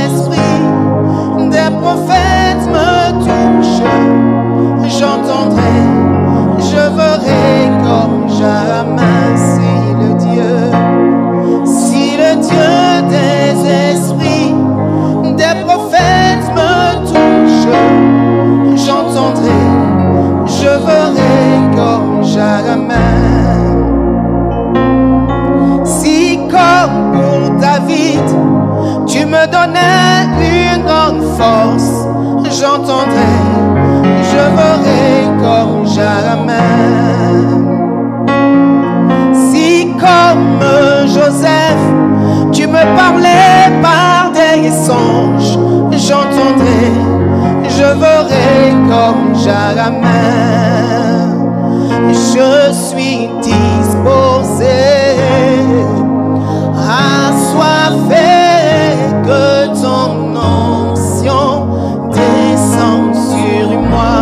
esprits des prophètes me touchent, j'entendrai, je verrai comme jamais. Si le Dieu des esprits des prophètes me touche, j'entendrai, je verrai comme jamais. Si comme pour David, tu me donnais une grande force, j'entendrai, je verrai comme jamais. Si comme Joseph, tu me parlais par des songes, j'entendrai, je verrai comme jamais. Je suis disposé, assoiffé, que ton onction descende sur moi.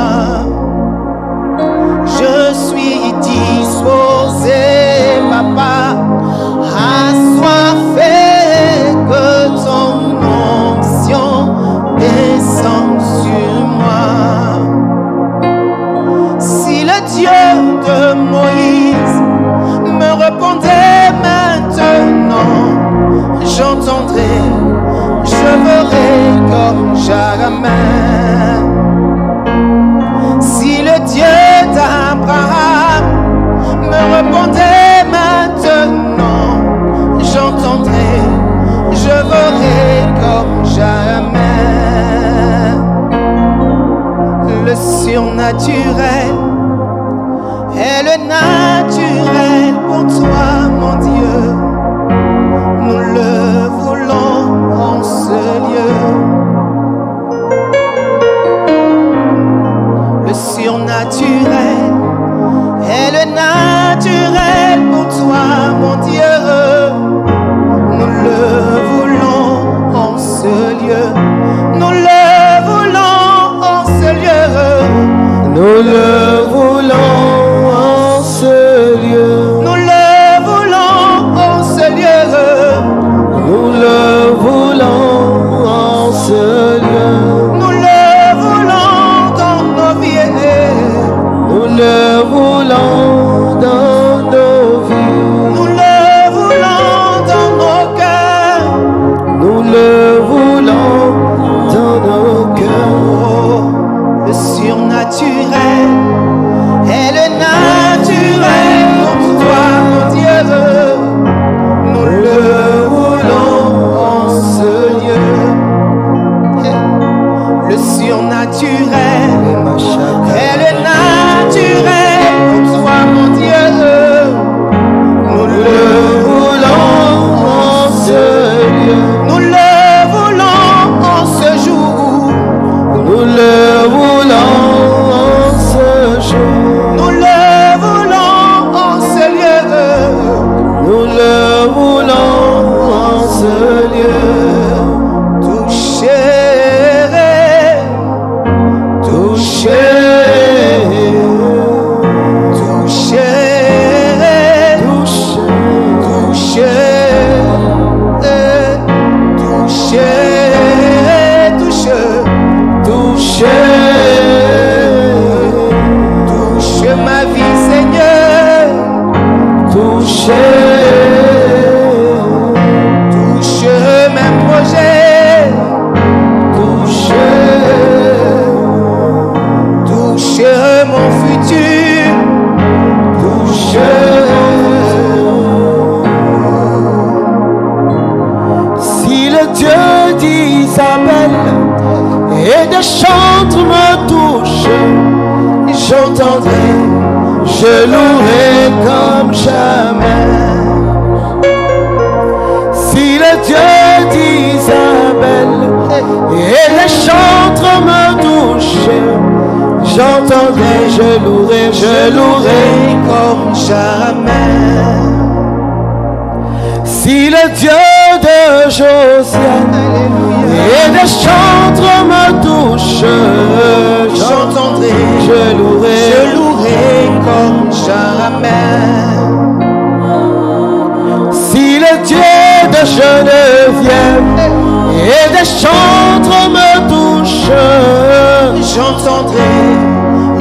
Je suis disposé, papa, assoiffé, que ton onction descende sur moi. Si le Dieu de Moïse me répondait maintenant, j'entendrai, je verrai comme jamais. Si le Dieu d'Abraham me répondait maintenant, j'entendrai, je verrai comme jamais. Le surnaturel est le naturel pour toi, mon Dieu. Nous le voulons en ce lieu. Le surnaturel est le naturel pour toi, mon Dieu. Nous le voulons en ce lieu. Nous le voulons en ce lieu. Nous le voulons en ce lieu. Nous le voulons en ce lieu. Nous le voulons en ce lieu. Nous le voulons dans nos vies. Nous le voulons dans nos vies. Nous le voulons dans nos cœurs. Nous le voulons dans nos cœurs. Le surnaturel est le naturel pour toi, mon Dieu. Nous le voulons en ce lieu. Le surnaturel est le naturel pour toi, mon Dieu. Nous le voulons en ce lieu. Nous le voulons en ce jour. Nous le voulons en ce jour. Nous le voulons en ce lieu. Nous le voulons en ce lieu. Toucher, toucher, toucher, toucher, toucher, toucher, toucher, touche ma vie, Seigneur. Toucher, touche mes projets. Toucher, touche mon futur. Toucher. Si le Dieu d'Isabelle et des chantres me touche, j'entendrai, je louerai comme jamais. Si le Dieu d'Isabelle et les chantres me touchent, j'entendrai, je louerai comme jamais. Si le Dieu de Josiane et des chantres me touchent, j'entendrai, je louerai comme jamais. Si le Dieu de Geneviève et des J'entendrai,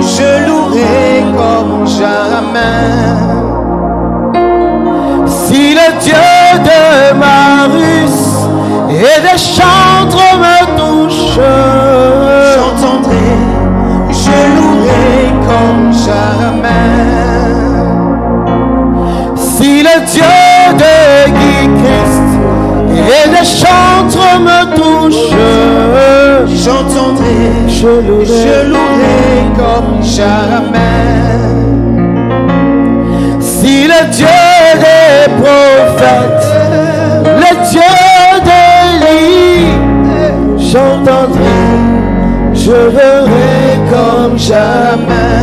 je louerai comme jamais. Si le Dieu de Marius et des chantres me touche, j'entendrai, je louerai comme jamais. Si le Dieu de Guy Christ et des chantres me touche, j'entendrai, je louerai comme jamais. Si le Dieu des prophètes, le Dieu d'Élie, j'entendrai, je verrai comme jamais.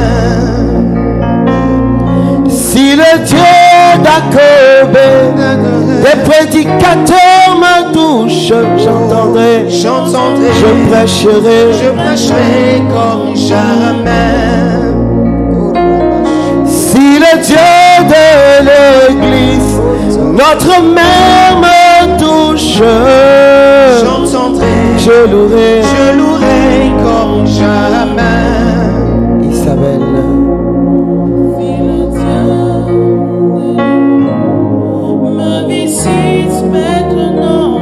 Si le Dieu d'Jacob, des prédicateurs me touchent, j'entendrai, je prêcherai comme jamais. Si le Dieu de l'Église, notre mère me touche, j'entendrai, je louerai comme jamais. Isabelle. Si le Dieu me visite maintenant,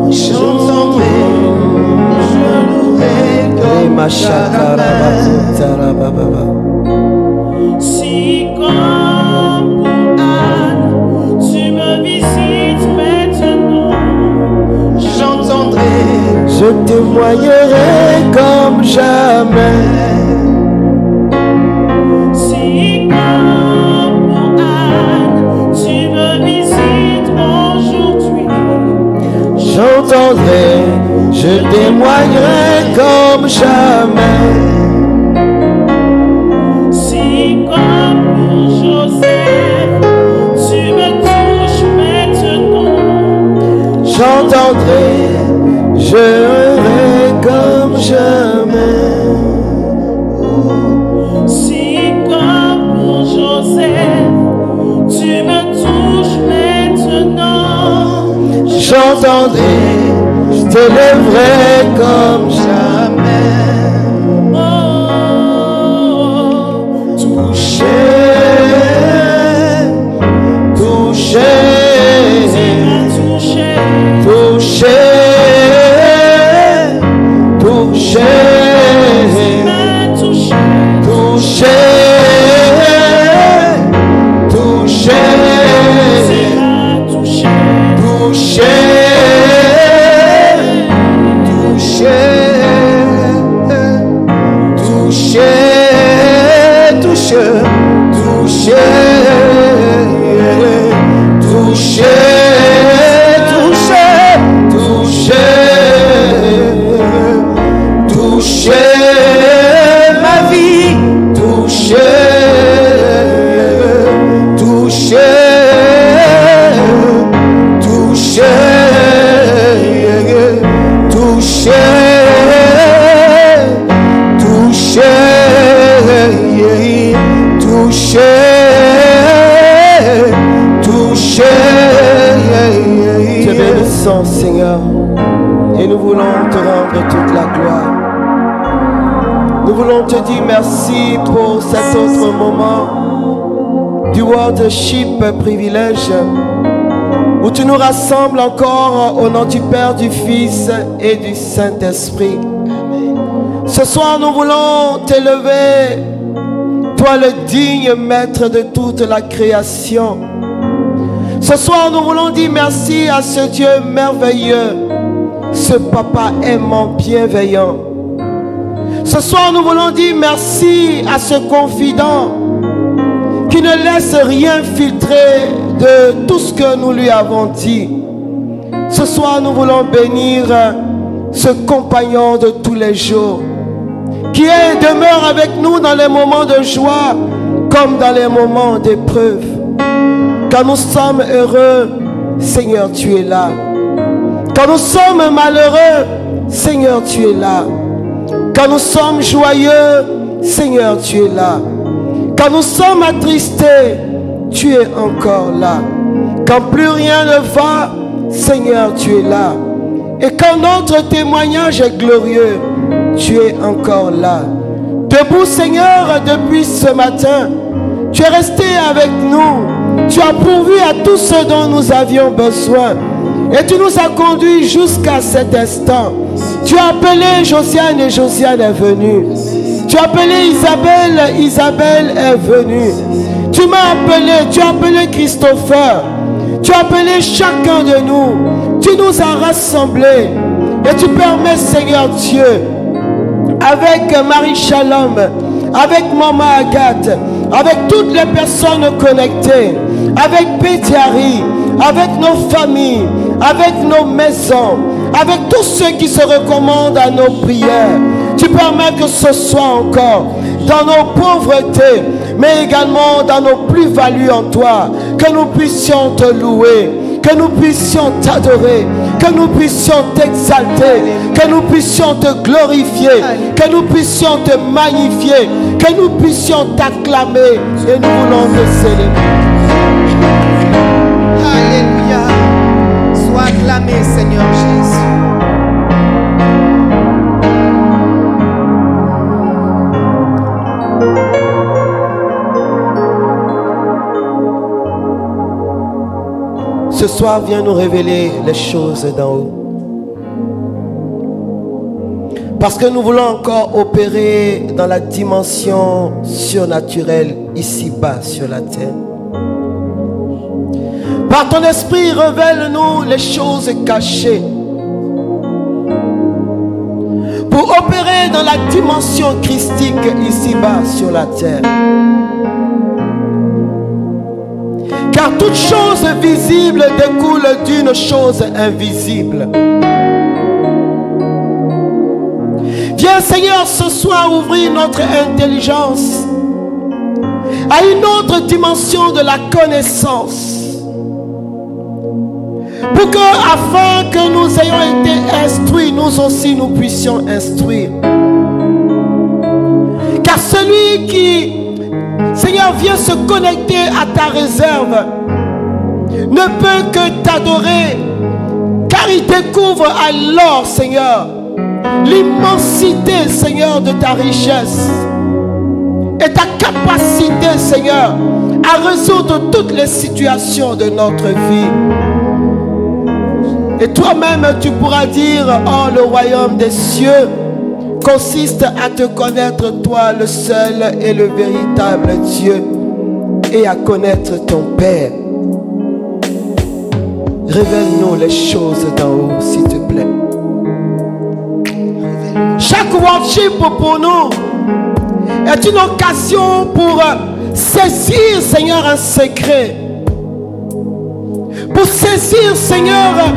j'entendrai, je louerai comme jamais. Si comme pour Anne, tu me visites maintenant, j'entendrai, je témoignerai comme jamais. Si comme pour Anne, tu me visites aujourd'hui, J'entendrai, je témoignerai comme jamais. si comme pour Joseph, tu me touches maintenant, J'entendrai, je verrai comme jamais. si comme pour Joseph, tu me touches maintenant, J'entendrai, je t'élèverai comme jamais. oh, Toucher, toucher, touché, toucher, toucher, touché, toucher, toucher, touché, toucher, Seigneur, et nous voulons te rendre toute la gloire. Nous voulons te dire merci pour cet autre moment du worship privilège où tu nous rassembles encore au nom du Père, du Fils et du Saint-Esprit. Ce soir, nous voulons t'élever, toi le digne maître de toute la création. Ce soir, nous voulons dire merci à ce Dieu merveilleux, ce Papa aimant, bienveillant. Ce soir, nous voulons dire merci à ce confident qui ne laisse rien filtrer de tout ce que nous lui avons dit. Ce soir, nous voulons bénir ce compagnon de tous les jours qui demeure avec nous dans les moments de joie comme dans les moments d'épreuve. Quand nous sommes heureux, Seigneur, tu es là. Quand nous sommes malheureux, Seigneur, tu es là. Quand nous sommes joyeux, Seigneur, tu es là. Quand nous sommes attristés, tu es encore là. Quand plus rien ne va, Seigneur, tu es là. Et quand notre témoignage est glorieux, tu es encore là. Debout, Seigneur, depuis ce matin. Tu es resté avec nous. Tu as pourvu à tout ce dont nous avions besoin. Et tu nous as conduits jusqu'à cet instant. Tu as appelé Josiane et Josiane est venue. Tu as appelé Isabelle, Isabelle est venue. Tu m'as appelé, tu as appelé Christopher. Tu as appelé chacun de nous. Tu nous as rassemblés. Et tu permets, Seigneur Dieu, avec Marie Shalom, avec Maman Agathe, avec toutes les personnes connectées, avec Pétiari, avec nos familles, avec nos maisons, avec tous ceux qui se recommandent à nos prières. Tu permets que ce soit encore dans nos pauvretés, mais également dans nos plus-values en toi, que nous puissions te louer, que nous puissions t'adorer, que nous puissions t'exalter, que nous puissions te glorifier, que nous puissions te magnifier, que nous puissions t'acclamer et nous voulons te célébrer. Alléluia. Sois acclamé, Seigneur Jésus. Ce soir, viens nous révéler les choses d'en haut. Parce que nous voulons encore opérer dans la dimension surnaturelle ici-bas sur la terre. Par ton esprit, révèle-nous les choses cachées. Pour opérer dans la dimension christique ici-bas sur la terre. Car toute chose visible découle d'une chose invisible. Viens, Seigneur, ce soir ouvrir notre intelligence à une autre dimension de la connaissance. Pour que, afin que nous ayons été instruits, nous aussi nous puissions instruire. Car celui qui, Seigneur, vient se connecter à ta réserve ne peut que t'adorer, car il découvre alors, Seigneur, l'immensité, Seigneur, de ta richesse et ta capacité, Seigneur, à résoudre toutes les situations de notre vie. Et toi-même, tu pourras dire, oh, le royaume des cieux consiste à te connaître, toi, le seul et le véritable Dieu, et à connaître ton Père. Révèle-nous les choses d'en haut, s'il te plaît. Chaque worship pour nous est une occasion pour saisir, Seigneur, un secret. Pour saisir, Seigneur,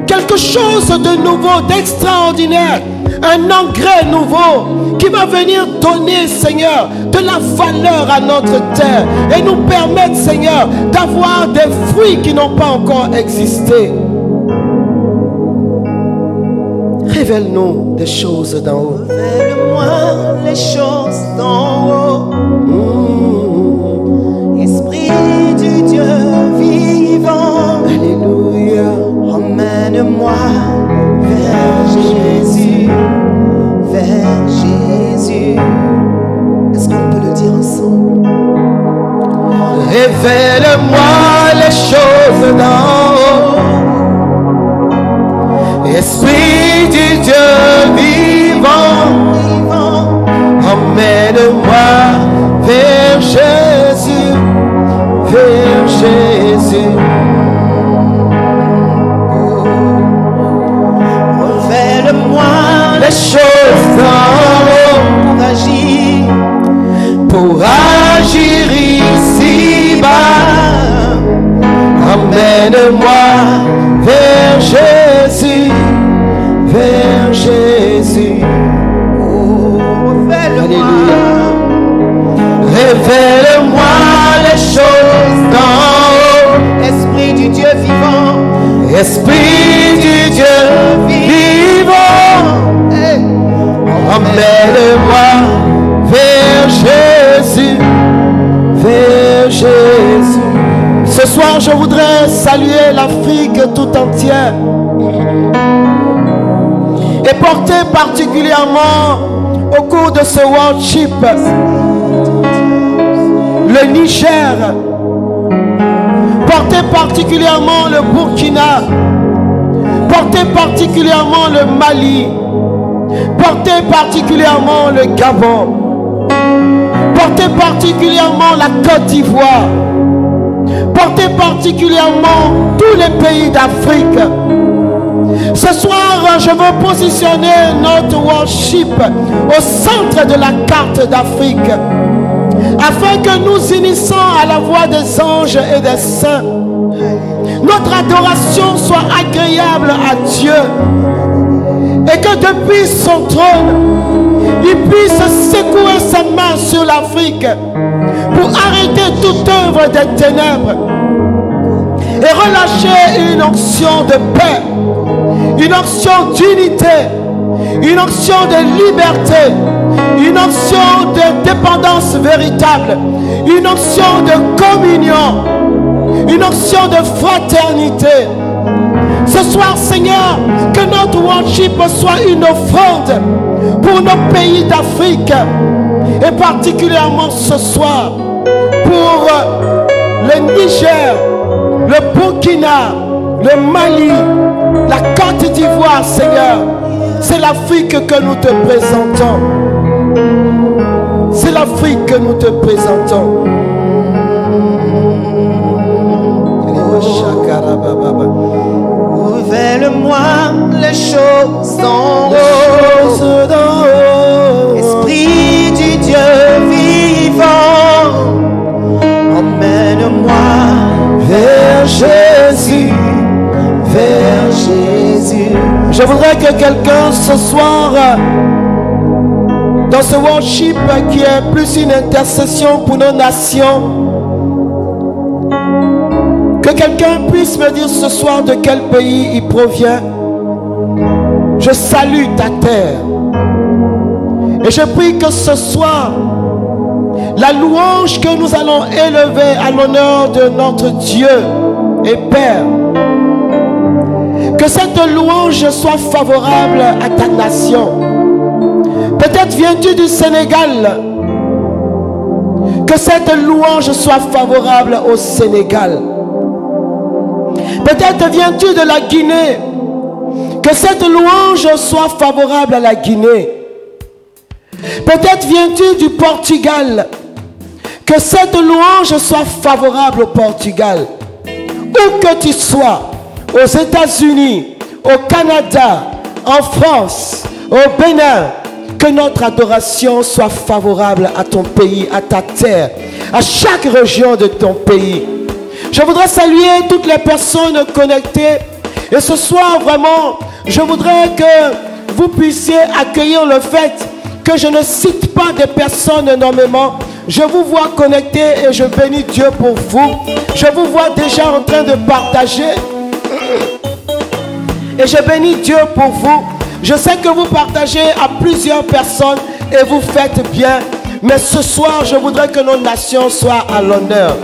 quelque chose de nouveau, d'extraordinaire. Un engrais nouveau qui va venir donner, Seigneur, de la valeur à notre terre et nous permettre, Seigneur, d'avoir des fruits qui n'ont pas encore existé. Révèle-nous des choses d'en haut. Révèle-moi les choses d'en haut. Esprit du Dieu vivant. Alléluia. Emmène-moi vers Jésus, vers Jésus. Est-ce qu'on peut le dire ensemble? Révèle-moi les choses d'en haut. Esprit du Dieu vivant, emmène-moi vers Jésus, vers Jésus. Révèle-moi les choses d'en haut pour agir ici-bas. Emmène-moi vers Jésus, vers Jésus. Oh, révèle-moi. Révèle-moi les choses d'en haut. Esprit du Dieu vivant. Esprit du Dieu vivant. Hey. Emmène-moi vers Jésus, vers Jésus. Ce soir, je voudrais saluer l'Afrique tout entière et porter particulièrement au cours de ce worship, le Niger, portez particulièrement le Burkina, portez particulièrement le Mali, portez particulièrement le Gabon, portez particulièrement la Côte d'Ivoire, portez particulièrement tous les pays d'Afrique. Ce soir, je veux positionner notre worship au centre de la carte d'Afrique, afin que nous unissions à la voix des anges et des saints. Notre adoration soit agréable à Dieu, et que depuis son trône, il puisse secouer sa main sur l'Afrique pour arrêter toute œuvre des ténèbres et relâcher une onction de paix, une onction d'unité, une onction de liberté, une onction de dépendance véritable, une onction de communion, une onction de fraternité. Ce soir, Seigneur, que notre worship soit une offrande pour nos pays d'Afrique, et particulièrement ce soir pour le Niger, le Burkina, le Mali, la Côte d'Ivoire. Seigneur, c'est l'Afrique que nous te présentons. C'est l'Afrique que nous te présentons. Révèle-moi les choses d'en haut, Esprit du Dieu vivant, emmène-moi vers Jésus, vers Jésus. Je voudrais que quelqu'un ce soir, dans ce worship qui est plus une intercession pour nos nations, que quelqu'un puisse me dire ce soir de quel pays il provient. Je salue ta terre. Et je prie que ce soir, la louange que nous allons élever à l'honneur de notre Dieu et Père, que cette louange soit favorable à ta nation. Peut-être viens-tu du Sénégal. Que cette louange soit favorable au Sénégal. Peut-être viens-tu de la Guinée. Que cette louange soit favorable à la Guinée. Peut-être viens-tu du Portugal. Que cette louange soit favorable au Portugal. Où que tu sois, aux États-Unis, au Canada, en France, au Bénin, que notre adoration soit favorable à ton pays, à ta terre, à chaque région de ton pays. Je voudrais saluer toutes les personnes connectées. Et ce soir, vraiment, je voudrais que vous puissiez accueillir le fait que je ne cite pas des personnes énormément. Je vous vois connectés et je bénis Dieu pour vous. Je vous vois déjà en train de partager. Et je bénis Dieu pour vous. Je sais que vous partagez à plusieurs personnes et vous faites bien. Mais ce soir, je voudrais que nos nations soient à l'honneur.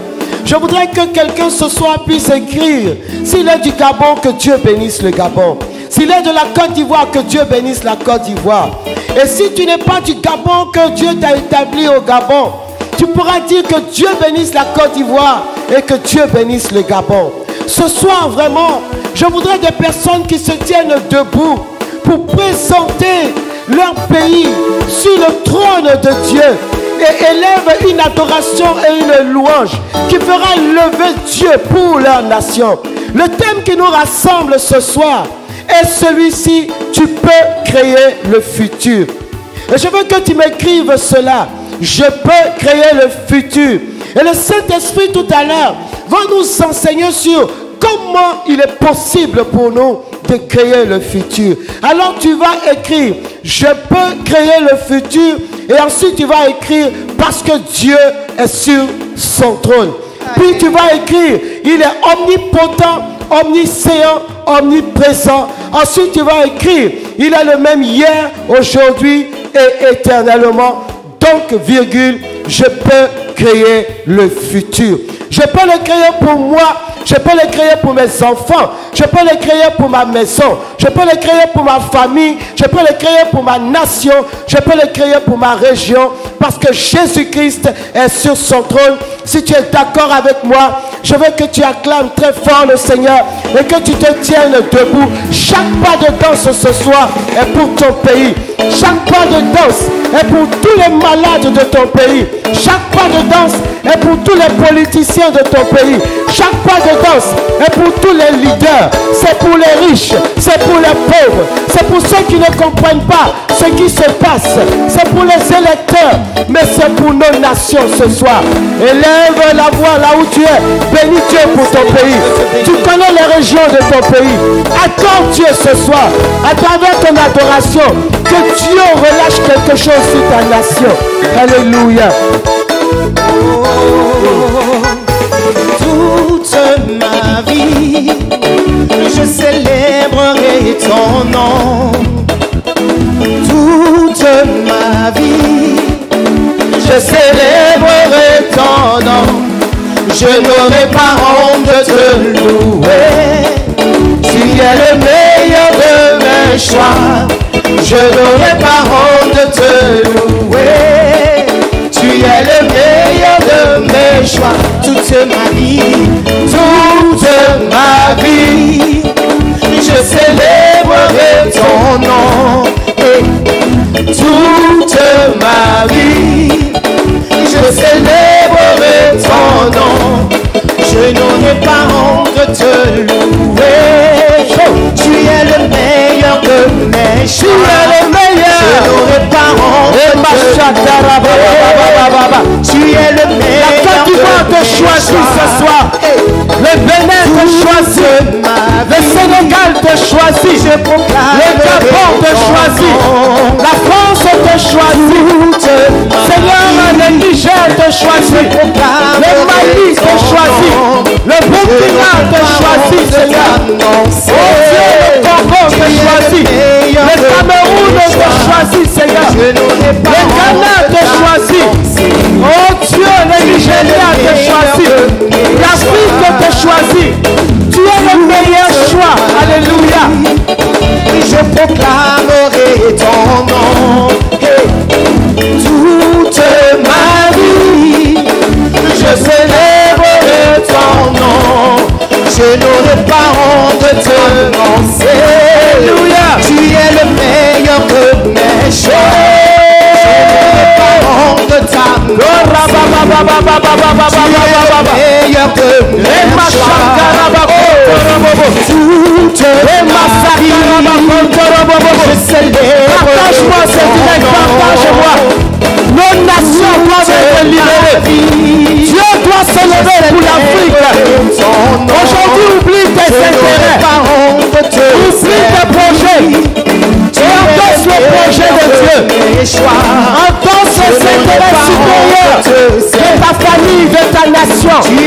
Je voudrais que quelqu'un ce soir puisse écrire. S'il est du Gabon, que Dieu bénisse le Gabon. S'il est de la Côte d'Ivoire, que Dieu bénisse la Côte d'Ivoire. Et si tu n'es pas du Gabon, que Dieu t'a établi au Gabon, tu pourras dire que Dieu bénisse la Côte d'Ivoire et que Dieu bénisse le Gabon. Ce soir, vraiment, je voudrais des personnes qui se tiennent debout pour présenter leur pays sur le trône de Dieu et élève une adoration et une louange qui fera lever Dieu pour leur nation. Le thème qui nous rassemble ce soir est celui-ci: tu peux créer le futur. Et je veux que tu m'écrives cela: je peux créer le futur. Et le Saint-Esprit tout à l'heure va nous enseigner sur comment il est possible pour nous de créer le futur. Alors tu vas écrire: je peux créer le futur. Et ensuite tu vas écrire: parce que Dieu est sur son trône. Puis tu vas écrire: il est omnipotent, omniscient, omniprésent. Ensuite tu vas écrire: il est le même hier, aujourd'hui et éternellement. Donc, virgule, je peux créer le futur. Je peux le créer pour moi Je peux les créer pour mes enfants. Je peux les créer pour ma maison. Je peux les créer pour ma famille. Je peux les créer pour ma nation. Je peux les créer pour ma région. Parce que Jésus-Christ est sur son trône. Si tu es d'accord avec moi, je veux que tu acclames très fort le Seigneur et que tu te tiennes debout. Chaque pas de danse ce soir est pour ton pays. Chaque pas de danse est pour tous les malades de ton pays. Chaque pas de danse est pour tous les politiciens de ton pays. Chaque pas de danse est pour tous les leaders. C'est pour les riches, c'est pour les pauvres, c'est pour ceux qui ne comprennent pas ce qui se passe. C'est pour les électeurs, mais c'est pour nos nations ce soir. Élève la voix là où tu es. Bénis Dieu pour ton pays. Tu connais les régions de ton pays. Accorde Dieu ce soir, à travers ton adoration, que Dieu relâche quelque chose sur ta nation. Alléluia. Toute ma vie, je célébrerai ton nom. Toute ma vie, je célébrerai ton nom. Je n'aurai pas honte de te louer. Tu es le meilleur de mes choix. Je n'aurai pas honte de te louer. Tu es le meilleur de mes choix. Toute ma vie, je célébrerai ton nom. Et toute ma vie, je célébrerai ton nom. Je n'aurai pas honte de te louer. Tu es le meilleur de mes choix. Tu es le meilleur. Je n'aurai pas honte de te louer. Tu es le meilleur. La Côte d'Ivoire te choisit ce soir. Le Bénin te choisit. Le Sénégal te choisit. Le Gabon te choisit. La France te choisit. Seigneur, le Niger te choisit. Le Mali te choisit. Le Burkina te choisit, Seigneur. Oh Dieu, le Congo te choisit. Le Cameroun te choisit, Seigneur. Le Ghana te choisit. Oh Dieu, le Nigeria te choisit. L'Afrique te choisit. Tu es le meilleur choix. Alléluia. Je proclamerai ton nom. Toute ma vie, je célébrerai ton nom. Je n'aurai pas honte de te lancer. Alléluia. Tu es le meilleur de mes choix. Je n'aurai pas honte de ta gloire. Tu es le meilleur de mes choix. Toute ma vie, je célébrerai. Partage-moi cette direct, partage-moi. Nos nations doivent être libérées. Dieu doit se lever pour l'Afrique. Aujourd'hui, oublie tes intérêts. Oublie tes projets. Et endosse le projet de Dieu. Endosse les intérêts supérieurs de ta famille, de ta nation. Oui,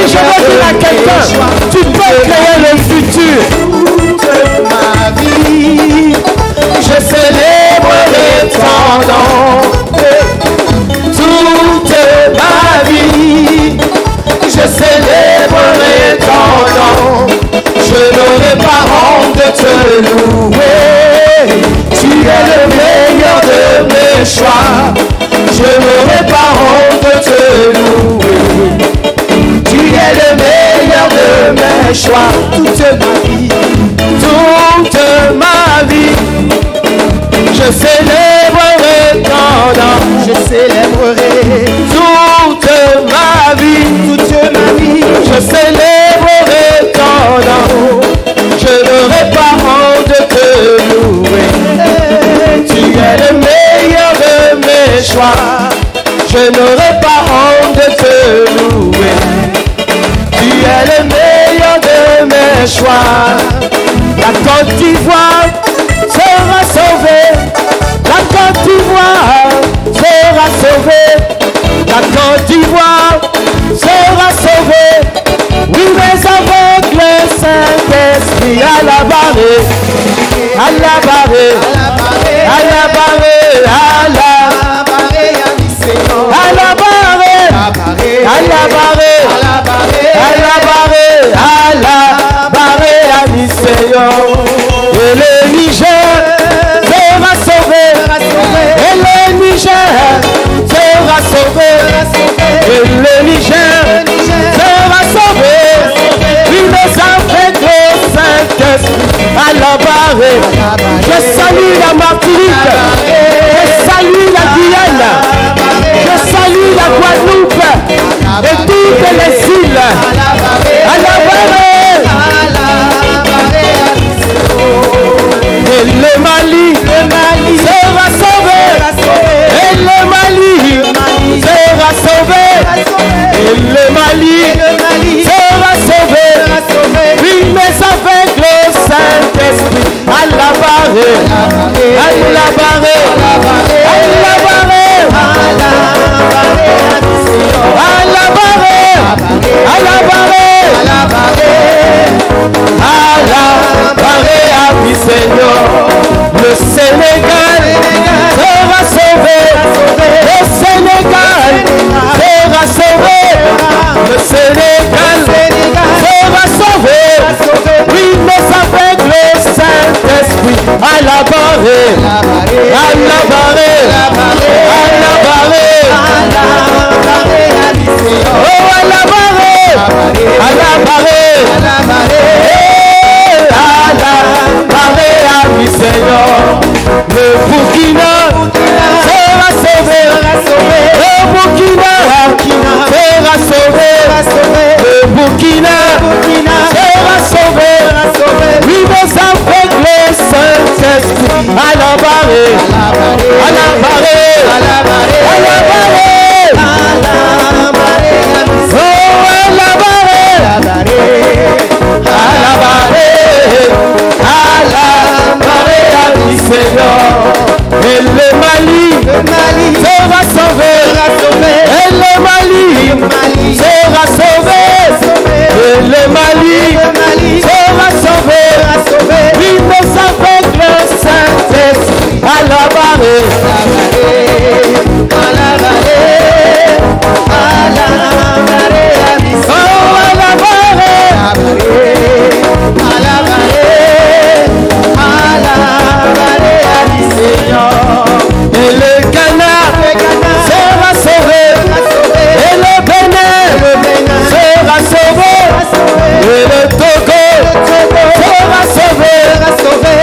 je veux dire à quelqu'un, tu peux créer le futur. Toute ma vie, je célébrerai ton nom. Toute ma vie, je célébrerai ton nom. Je n'aurai pas honte de te louer. Tu es le meilleur de mes choix. Je n'aurai pas honte de te louer. Tu es le meilleur de mes choix. Toute ma vie, je célébrerai ton nom. Je célébrerai toute ma vie, je célébrerai ton nom. Je n'aurai pas honte de te louer. Tu es le meilleur de mes choix. Je n'aurai pas honte de te louer. Tu es le meilleur de mes choix. La Côte d'Ivoire sera sauvée. La Côte d'Ivoire sera sauvée. La Côte d'Ivoire sera sauvée. Oui, mais avec le Saint-Esprit à la barrée, à la barrée, à la barrée, à la barrée, à la barrée, à la barrée, à la barrée, à la barrée. Et le Niger sera sauvé. Et le Niger sera sauvé. Et le Niger sera sauvé. Il nous a fait le Saint-Esprit à la barre. Je salue la Martinique. Je salue la Guyane. Je salue la Guadeloupe. Et toutes les îles. À la barre. Et le Mali sera sauvé. Et le Mali sera sauvé. Et le Mali sera sauvé. Oui, mais avec le Saint-Esprit à la barre. À la barre. À la barre. À la barre. À la barre. Seigneur, le Sénégal sera sauvé. Le Sénégal sera sauvé. Le Sénégal sera sauvé. Oui, mais avec le Saint-Esprit à la barre. À la barre. À la barre. Oh, à la barre. À la barre. Seigneur, le Burkina sera sauvé. Le Burkina sera sauvé. Le Burkina sera sauvé. Oui, mais avec le Saint-Esprit à la barre. À la barre. À la barre. À la barre. Oh, à la barre. À la barre. Seigneur, et le Mali sera sauvé. Et le Mali sera sauvé. Et le Mali sera sauvé. Oui, mais avec le Saint-Esprit à la barre. À la barre. À la barre. Oh, à la barre. À la barre. Et le Ghana sera sauvé. Et le Bénin sera sauvé. Et le Togo sera sauvé.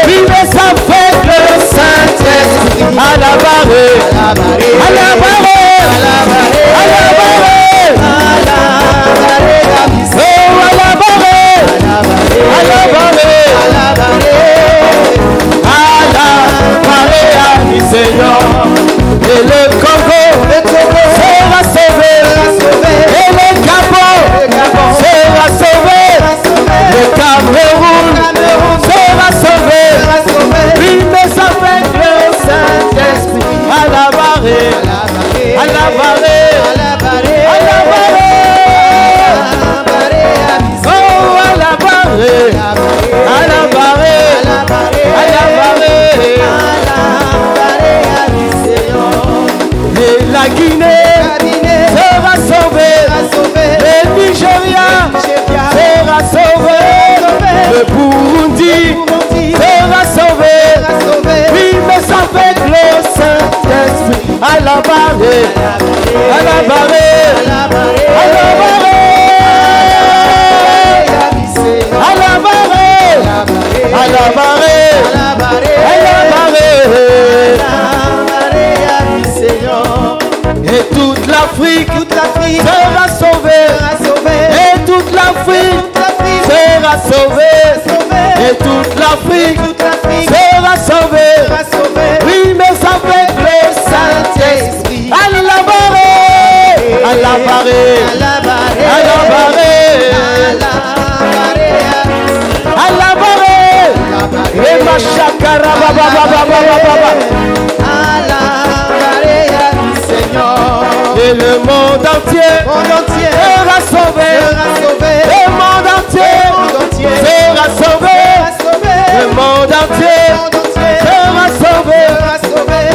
Oui, mais ça fait le Saint-Esprit à la barre. À la barre. À la barre. À la barre. Oh, à la barre. À la barre. Seigneur, et le Congo sera sauvé. Et le Gabon sera sauvé. Le Cameroun sera sauvé. Oui, mais ça fait le Saint-Esprit à la barre. À la barre. À la barre. À la barre. Oh, à la barre. À la barre. À la barre. Et la Guinée sera sauvée. Le Nigeria sera sauvé. Le Burundi sera sauvé. Oui, mais ça fait le Saint-Esprit à la barre. À la barre. À la barre. À la barre. À la barre. À la barre. Et toute l'Afrique sera sauvée. Et toute l'Afrique sera sauvée. Et toute l'Afrique sera sauvée. Oui, mais ça fait le Saint-Esprit à la barre. À la barre. À la barre. À la barre. À la barre. Et ma chakara baba. Et le monde entier sera sauvé. Le monde entier sera sauvé. Le monde entier sera sauvé.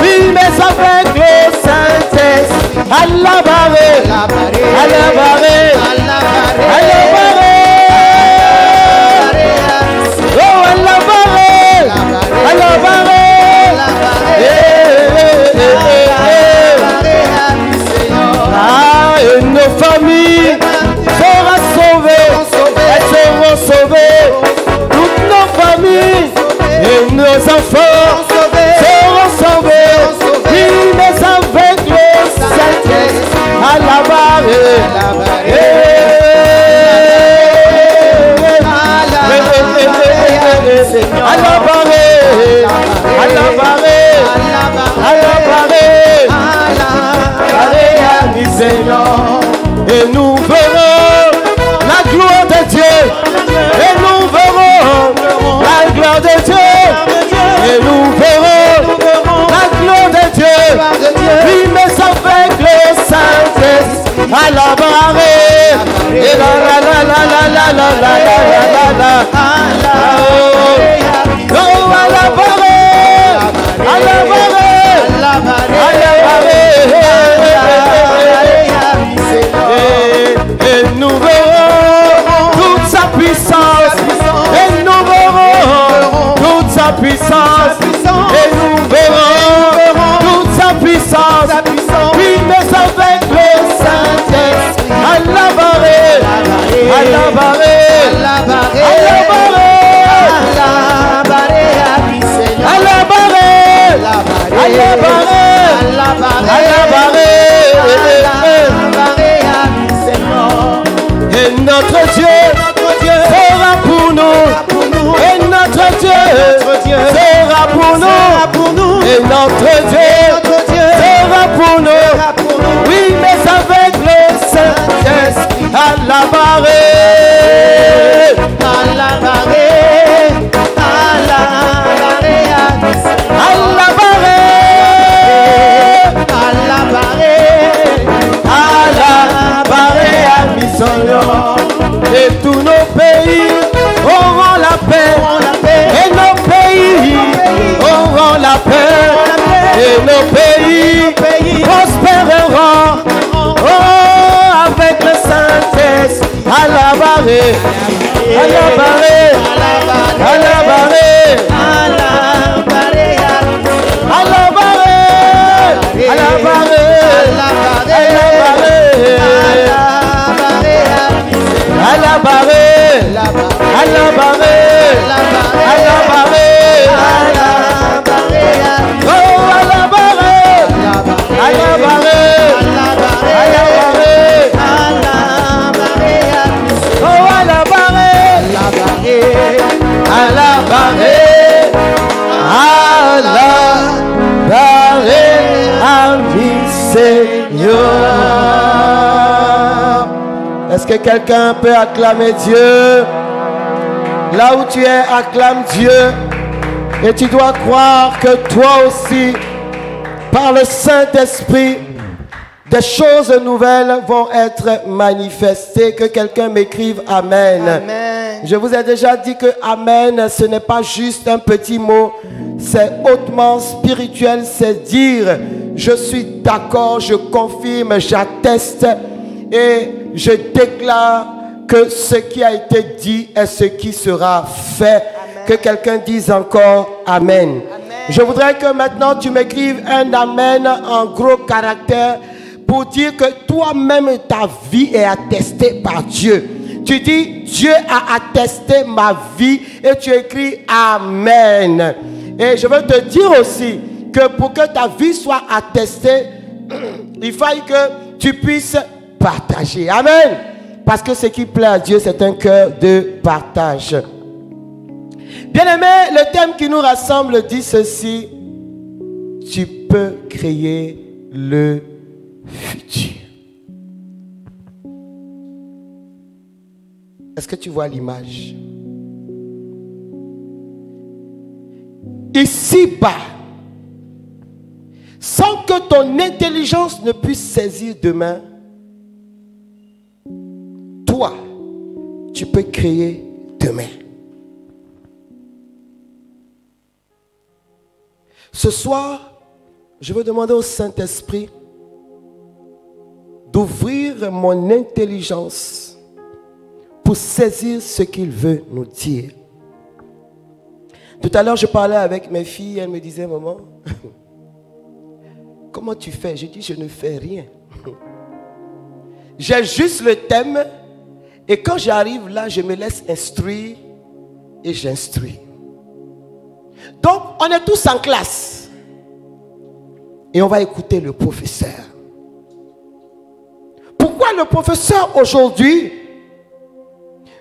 Oui, mais avec le Saint-Esprit à la barre. À la barre. À la barre. À la barre. enfants seront sauvés. Oui, mais avec le Saint-Esprit, à la barre. Et nous verrons la gloire de Dieu. Et nous verrons la gloire de Dieu. Et nous verrons la gloire de Dieu. Oui, mais avec le Saint-Esprit à la barre. Et la la la la la la la la la la. Oh, à la barre. À la barre. Et nous verrons toute sa puissance. Et nous verrons toute sa puissance. Et nous verrons toute sa puissance. Oui, mais avec le Saint-Esprit. À la barre. À la barre. À la barre. À la barre. À la barre. À la barre. Et notre Dieu sera pour nous. Et notre Dieu sera pour nous. Et notre Dieu sera pour nous. Oui, mais avec le Saint-Esprit à la barre. À la barre. À la barre. À la barre. Et tous nos pays auront la paix. Et nos pays auront la paix. Et nos pays prospéreront. Oh, avec le Saint-Esprit à la barre. À la barre. À la barre. À la barre. À la barre. À la barre. À la barre, à la barre, à la barre, oh à la barre, à la barre, oh à la barre, à la barre, ami Seigneur. Est-ce que quelqu'un peut acclamer Dieu? Là où tu es, acclame Dieu. Et tu dois croire que toi aussi, par le Saint-Esprit, des choses nouvelles vont être manifestées. Que quelqu'un m'écrive Amen. Amen. Je vous ai déjà dit que Amen, ce n'est pas juste un petit mot. C'est hautement spirituel. C'est dire, je suis d'accord, je confirme, j'atteste. Et je déclare que ce qui a été dit est ce qui sera fait. Amen. Que quelqu'un dise encore Amen. Amen. Je voudrais que maintenant tu m'écrives un Amen en gros caractère pour dire que toi-même ta vie est attestée par Dieu. Tu dis Dieu a attesté ma vie et tu écris Amen. Et je veux te dire aussi que pour que ta vie soit attestée, il faille que tu puisses partager. Amen. Parce que ce qui plaît à Dieu, c'est un cœur de partage. Bien-aimés, le thème qui nous rassemble dit ceci: tu peux créer le futur. Est-ce que tu vois l'image? Ici-bas, sans que ton intelligence ne puisse saisir demain, toi, tu peux créer demain. Ce soir, je veux demander au Saint-Esprit d'ouvrir mon intelligence pour saisir ce qu'il veut nous dire. Tout à l'heure, je parlais avec mes filles, elles me disaient, maman, comment tu fais? Je dis, je ne fais rien. J'ai juste le thème et quand j'arrive là, je me laisse instruire et j'instruis. Donc, on est tous en classe. Et on va écouter le professeur. Pourquoi le professeur aujourd'hui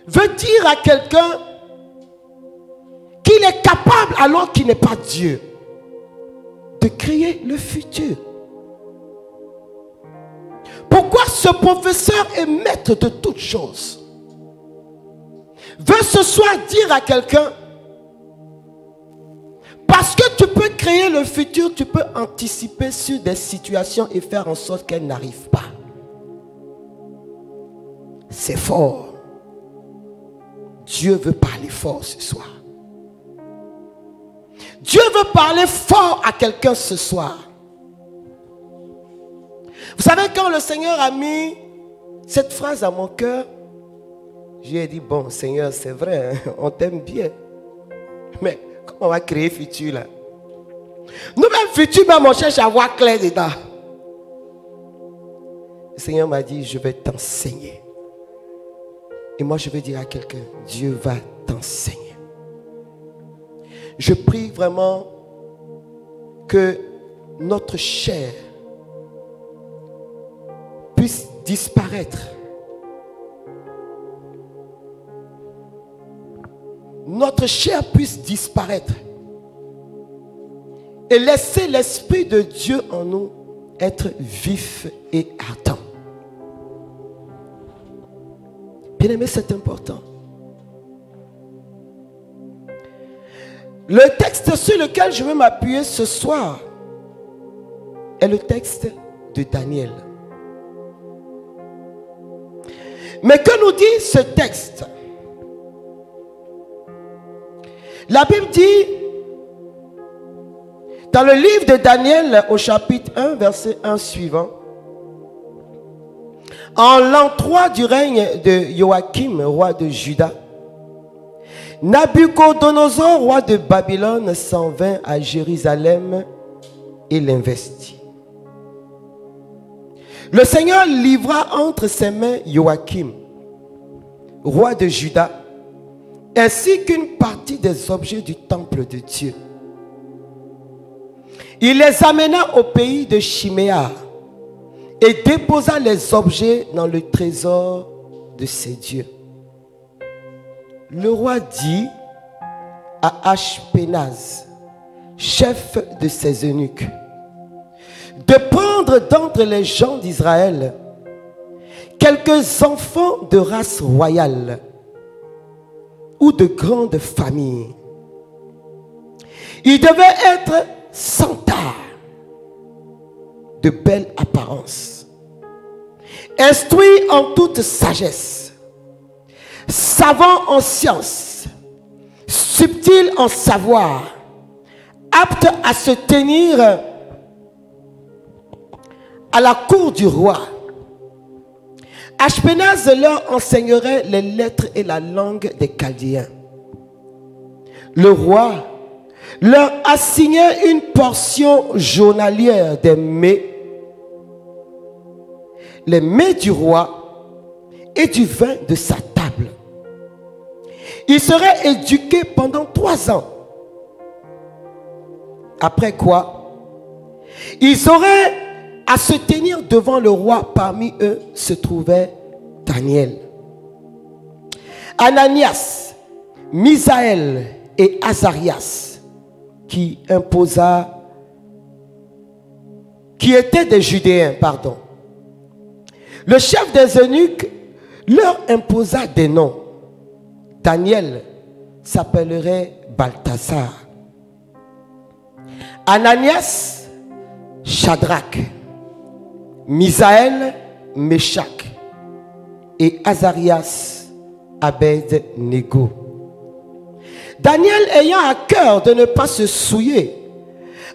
veut dire à quelqu'un qu'il est capable, alors qu'il n'est pas Dieu, de créer le futur? Pourquoi ce professeur est maître de toutes choses veut ce soir dire à quelqu'un, parce que tu peux créer le futur, tu peux anticiper sur des situations et faire en sorte qu'elles n'arrivent pas. C'est fort. Dieu veut parler fort ce soir. Dieu veut parler fort à quelqu'un ce soir. Vous savez, quand le Seigneur a mis cette phrase à mon cœur, j'ai dit, bon Seigneur, c'est vrai, hein, on t'aime bien. Mais comment on va créer futur là? Nous-mêmes, futur, même on cherche à voir clair dedans. Le Seigneur m'a dit, je vais t'enseigner. Et moi, je vais dire à quelqu'un, Dieu va t'enseigner. Je prie vraiment que notre chair puisse disparaître. Notre chair puisse disparaître. Et laisser l'Esprit de Dieu en nous être vif et ardent. Bien-aimé, c'est important. Le texte sur lequel je veux m'appuyer ce soir est le texte de Daniel. Mais que nous dit ce texte? La Bible dit, dans le livre de Daniel, au chapitre 1, verset 1 suivant, en l'an 3 du règne de Joachim, roi de Juda, Nabuchodonosor, roi de Babylone, s'en vint à Jérusalem et l'investit. Le Seigneur livra entre ses mains Joachim, roi de Juda, ainsi qu'une partie des objets du temple de Dieu. Il les amena au pays de Chiméa et déposa les objets dans le trésor de ses dieux. Le roi dit à Ashpenaz, chef de ses eunuques, de prendre d'entre les gens d'Israël quelques enfants de race royale ou de grande famille. Ils devaient être sans tare, de belle apparence, instruits en toute sagesse, savants en sciences, subtils en savoir, aptes à se tenir à la cour du roi. Ashpenaz leur enseignerait les lettres et la langue des Chaldéens. Le roi leur assignait une portion journalière des mets, les mets du roi et du vin de sa table. Ils seraient éduqués pendant 3 ans. Après quoi, ils auraient à se tenir devant le roi. Parmi eux se trouvait Daniel, Ananias, Misaël et Azarias, qui étaient des Judéens, pardon. Le chef des eunuques leur imposa des noms. Daniel s'appellerait Balthasar, Ananias, Shadrach, Misaël, Meshach et Azarias, Abed-Nego. Daniel, ayant à cœur de ne pas se souiller,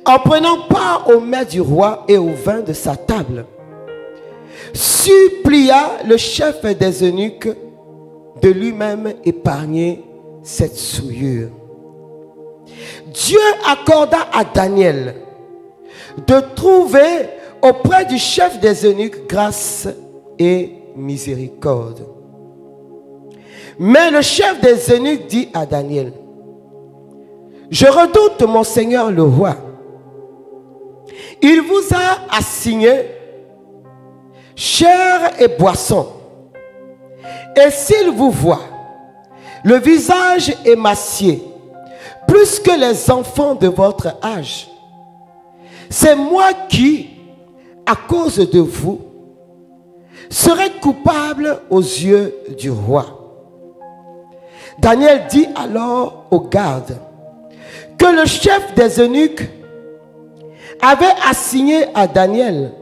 en prenant part au mets du roi et au vin de sa table, supplia le chef des eunuques de lui-même épargner cette souillure. Dieu accorda à Daniel de trouver auprès du chef des eunuques grâce et miséricorde. Mais le chef des eunuques dit à Daniel, je redoute mon Seigneur le roi. Il vous a assigné chair et boisson. Et s'il vous voit, le visage émacié, plus que les enfants de votre âge, c'est moi qui, à cause de vous, serai coupable aux yeux du roi. Daniel dit alors aux gardes que le chef des eunuques avait assigné à Daniel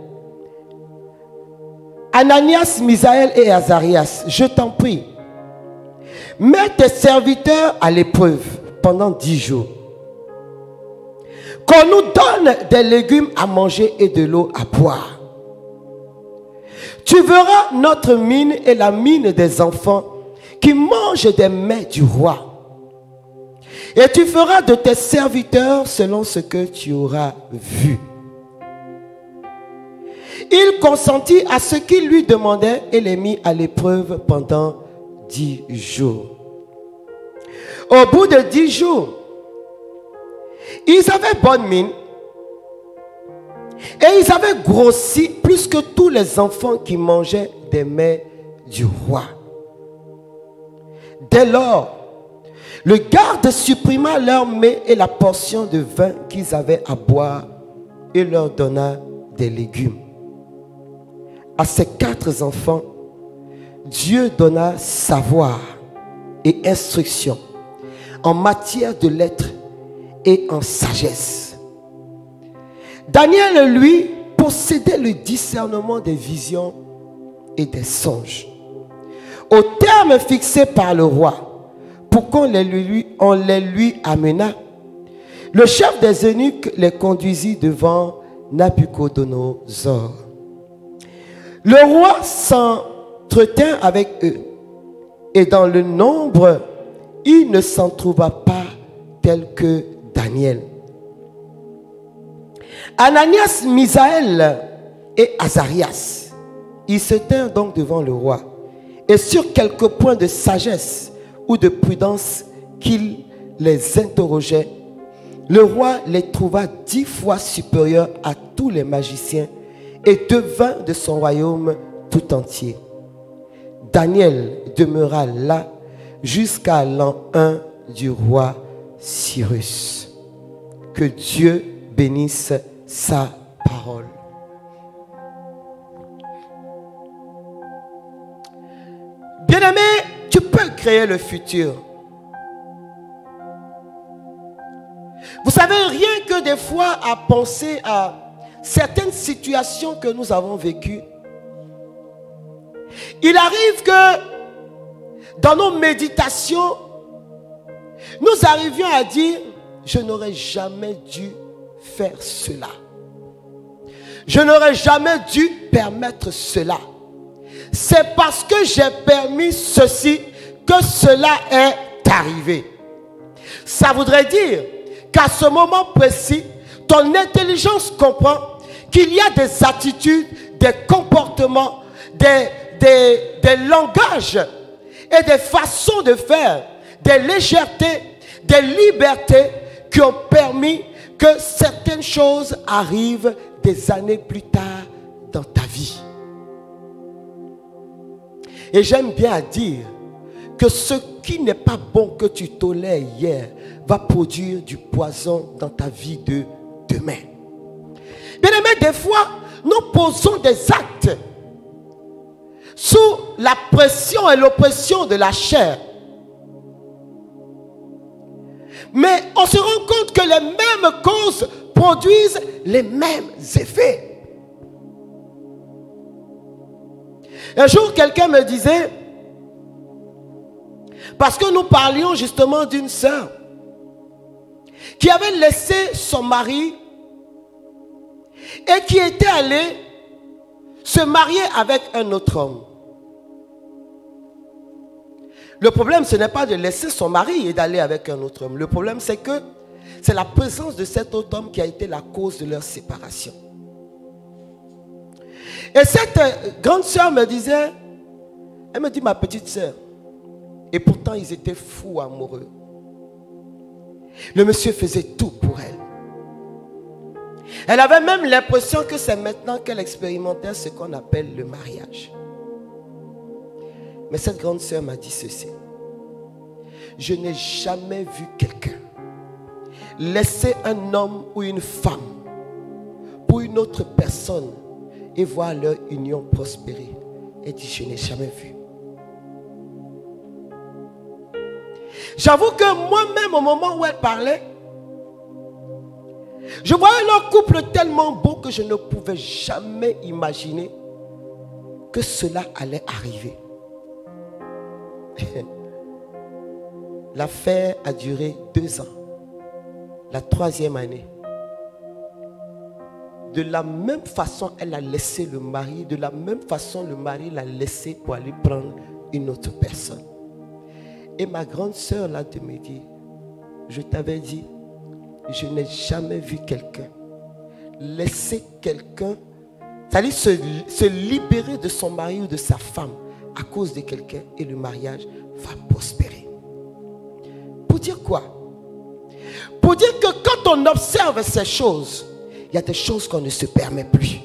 Ananias, Misaël et Azarias. Je t'en prie, mets tes serviteurs à l'épreuve pendant 10 jours. Qu'on nous donne des légumes à manger et de l'eau à boire. Tu verras notre mine et la mine des enfants qui mangent des mets du roi. Et tu feras de tes serviteurs selon ce que tu auras vu. Il consentit à ce qu'il lui demandait et les mit à l'épreuve pendant 10 jours. Au bout de 10 jours, ils avaient bonne mine et ils avaient grossi plus que tous les enfants qui mangeaient des mets du roi. Dès lors, le garde supprima leur mets et la portion de vin qu'ils avaient à boire et leur donna des légumes. À ces 4 enfants, Dieu donna savoir et instruction en matière de lettres et en sagesse. Daniel, lui, possédait le discernement des visions et des songes. Au terme fixé par le roi, pour qu'on les lui amena, le chef des eunuques les conduisit devant Nabuchodonosor. Le roi s'entretint avec eux, et dans le nombre, il ne s'en trouva pas tel que Daniel. Ananias, Misaël et Azarias, ils se tinrent donc devant le roi, et sur quelques points de sagesse ou de prudence qu'il les interrogeait, le roi les trouva 10 fois supérieurs à tous les magiciens et devint de son royaume tout entier. Daniel demeura là jusqu'à l'an 1 du roi Cyrus. Que Dieu bénisse sa parole. Bien-aimé, tu peux créer le futur. Vous savez, rien que des fois à penser à certaines situations que nous avons vécues, il arrive que dans nos méditations, nous arrivions à dire, je n'aurais jamais dû faire cela. Je n'aurais jamais dû permettre cela. C'est parce que j'ai permis ceci que cela est arrivé. Ça voudrait dire qu'à ce moment précis, ton intelligence comprend qu'il y a des attitudes, des comportements, des langages et des façons de faire, des légèretés, des libertés qui ont permis que certaines choses arrivent des années plus tard dans ta vie. Et j'aime bien dire que ce qui n'est pas bon que tu tolères hier va produire du poison dans ta vie de demain. Bien aimé, des fois, nous posons des actes sous la pression et l'oppression de la chair. Mais on se rend compte que les mêmes causes produisent les mêmes effets. Un jour, quelqu'un me disait, parce que nous parlions justement d'une sœur qui avait laissé son mari et qui était allée se marier avec un autre homme. Le problème, ce n'est pas de laisser son mari et d'aller avec un autre homme. Le problème, c'est que c'est la présence de cet autre homme qui a été la cause de leur séparation. Et cette grande sœur me disait, elle me dit, ma petite sœur, et pourtant ils étaient fous amoureux. Le monsieur faisait tout pour elle. Elle avait même l'impression que c'est maintenant qu'elle expérimentait ce qu'on appelle le mariage. Mais cette grande sœur m'a dit ceci. Je n'ai jamais vu quelqu'un laisser un homme ou une femme pour une autre personne et voir leur union prospérer. Elle dit, je n'ai jamais vu. J'avoue que moi-même, au moment où elle parlait, je voyais leur couple tellement beau que je ne pouvais jamais imaginer que cela allait arriver. L'affaire a duré 2 ans. La 3e année. De la même façon, elle a laissé le mari. De la même façon, le mari l'a laissé pour aller prendre une autre personne. Et ma grande sœur là de me dire, je t'avais dit, je n'ai jamais vu quelqu'un laisser quelqu'un, c'est-à-dire se libérer de son mari ou de sa femme à cause de quelqu'un et le mariage va prospérer. Pour dire quoi? Pour dire que quand on observe ces choses, il y a des choses qu'on ne se permet plus.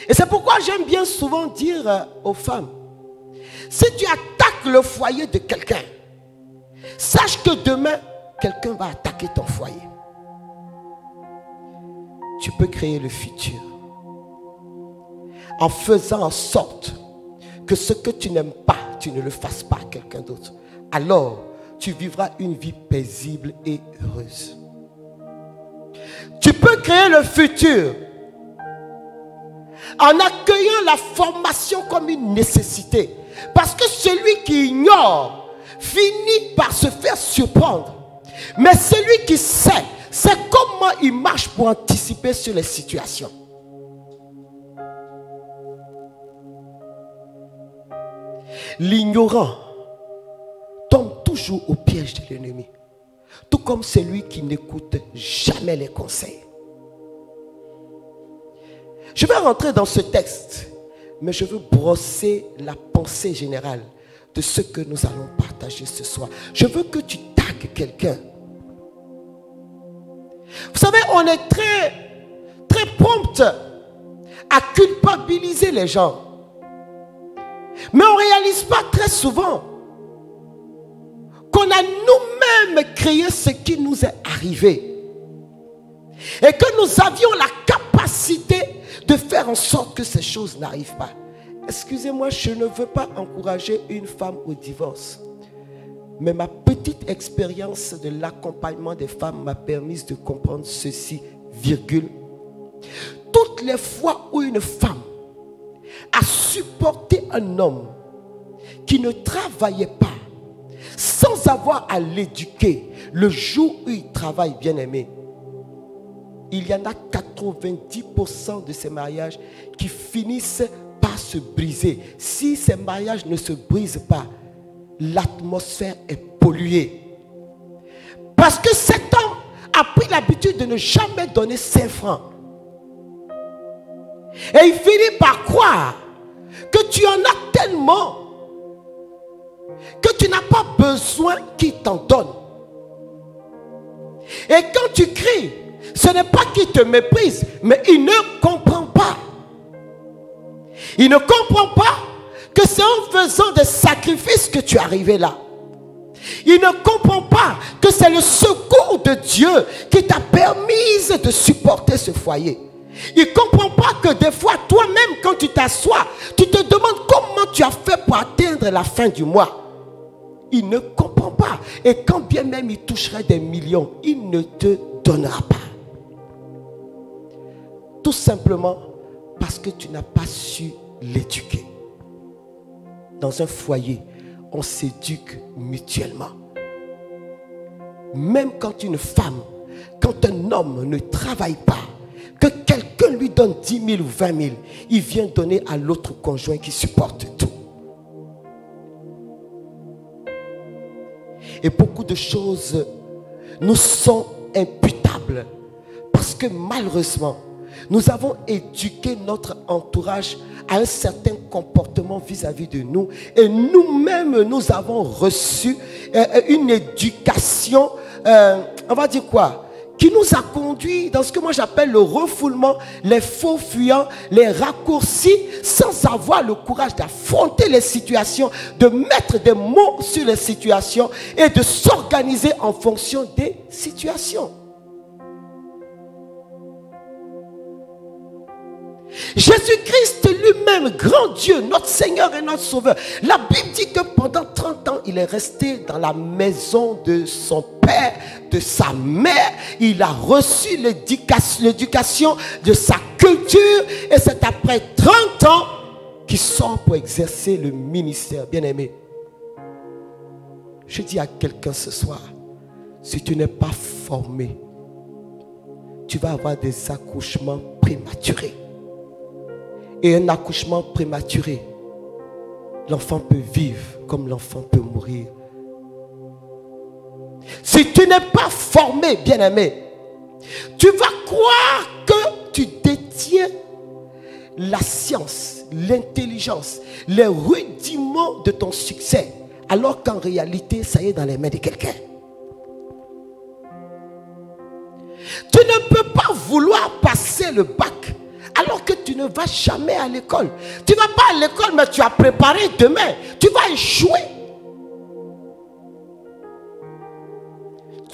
Et c'est pourquoi j'aime bien souvent dire aux femmes, si tu attaques le foyer de quelqu'un, sache que demain, quelqu'un va attaquer ton foyer. Tu peux créer le futur en faisant en sorte que ce que tu n'aimes pas, tu ne le fasses pas à quelqu'un d'autre. Alors, tu vivras une vie paisible et heureuse. Tu peux créer le futur en accueillant la formation comme une nécessité. Parce que celui qui ignore finit par se faire surprendre. Mais celui qui sait, c'est comment il marche pour anticiper sur les situations. L'ignorant tombe toujours au piège de l'ennemi. Tout comme celui qui n'écoute jamais les conseils. Je vais rentrer dans ce texte, mais je veux brosser la pensée générale de ce que nous allons partager ce soir. Je veux que tu tagues quelqu'un. Vous savez, on est très prompt à culpabiliser les gens. Mais on ne réalise pas très souvent qu'on a nous-mêmes créé ce qui nous est arrivé. Et que nous avions la capacité de faire en sorte que ces choses n'arrivent pas. Excusez-moi, je ne veux pas encourager une femme au divorce. Mais ma petite expérience de l'accompagnement des femmes m'a permis de comprendre ceci, virgule. Toutes les fois où une femme a supporté un homme qui ne travaillait pas, sans avoir à l'éduquer, le jour où il travaille, bien aimé, il y en a 90% de ces mariages qui finissent par se briser. Si ces mariages ne se brisent pas, l'atmosphère est polluée. Parce que cet homme a pris l'habitude de ne jamais donner 5 francs. Et il finit par croire que tu en as tellement que tu n'as pas besoin qu'il t'en donne. Et quand tu cries, ce n'est pas qu'il te méprise, mais il ne comprend pas. Il ne comprend pas que c'est en faisant des sacrifices que tu es arrivé là. Il ne comprend pas que c'est le secours de Dieu qui t'a permis de supporter ce foyer. Il ne comprend pas que des fois, toi-même, quand tu t'assois, tu te demandes comment tu as fait pour atteindre la fin du mois. Il ne comprend pas. Et quand bien même il toucherait des millions, il ne te donnera pas. Tout simplement parce que tu n'as pas su l'éduquer. Dans un foyer, on s'éduque mutuellement. Même quand une femme, quand un homme ne travaille pas, que quelqu'un lui donne 10 000 ou 20 000, il vient donner à l'autre conjoint qui supporte tout. Et beaucoup de choses nous sont imputables parce que malheureusement, nous avons éduqué notre entourage à un certain comportement vis-à-vis de nous. Et nous-mêmes, nous avons reçu une éducation, on va dire quoi? Qui nous a conduit dans ce que moi j'appelle le refoulement, les faux fuyants, les raccourcis, sans avoir le courage d'affronter les situations, de mettre des mots sur les situations et de s'organiser en fonction des situations. Jésus-Christ lui-même, grand Dieu, notre Seigneur et notre Sauveur, la Bible dit que pendant 30 ans, il est resté dans la maison de son père, de sa mère. Il a reçu l'éducation de sa culture et c'est après 30 ans qu'il sort pour exercer le ministère. Bien-aimé, je dis à quelqu'un ce soir, si tu n'es pas formé, tu vas avoir des accouchements prématurés. Et un accouchement prématuré, l'enfant peut vivre comme l'enfant peut mourir. Si tu n'es pas formé, bien-aimé, tu vas croire que tu détiens la science, l'intelligence, les rudiments de ton succès, alors qu'en réalité, ça y est dans les mains de quelqu'un. Tu ne peux pas vouloir passer le bac alors que tu ne vas jamais à l'école. Tu ne vas pas à l'école, mais tu as préparé demain. Tu vas échouer.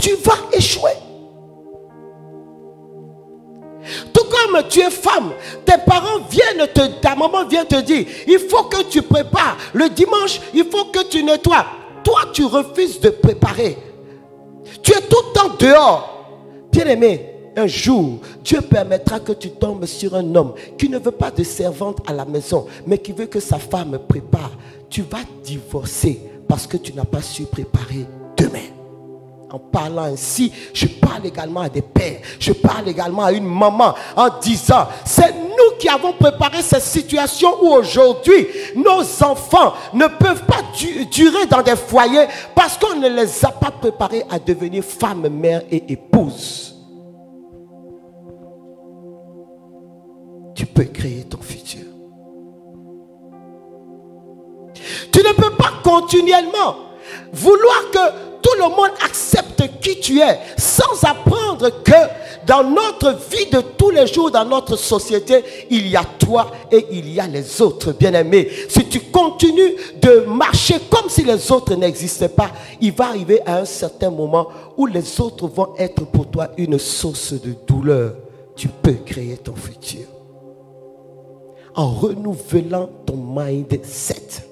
Tu vas échouer. Tout comme tu es femme, tes parents viennent ta maman vient te dire, il faut que tu prépares. Le dimanche, il faut que tu nettoies. Toi, tu refuses de préparer. Tu es tout le temps dehors. Bien-aimé, un jour, Dieu permettra que tu tombes sur un homme qui ne veut pas de servante à la maison, mais qui veut que sa femme prépare. Tu vas divorcer parce que tu n'as pas su préparer demain. En parlant ainsi, je parle également à des pères, je parle également à une maman en disant, c'est nous qui avons préparé cette situation où aujourd'hui, nos enfants ne peuvent pas durer dans des foyers parce qu'on ne les a pas préparés à devenir femmes, mères et épouses. Tu peux créer ton futur. Tu ne peux pas continuellement vouloir que tout le monde accepte qui tu es sans apprendre que dans notre vie de tous les jours, dans notre société, il y a toi et il y a les autres. Bien-aimés, si tu continues de marcher comme si les autres n'existaient pas, il va arriver à un certain moment où les autres vont être pour toi une source de douleur. Tu peux créer ton futur en renouvelant ton mindset.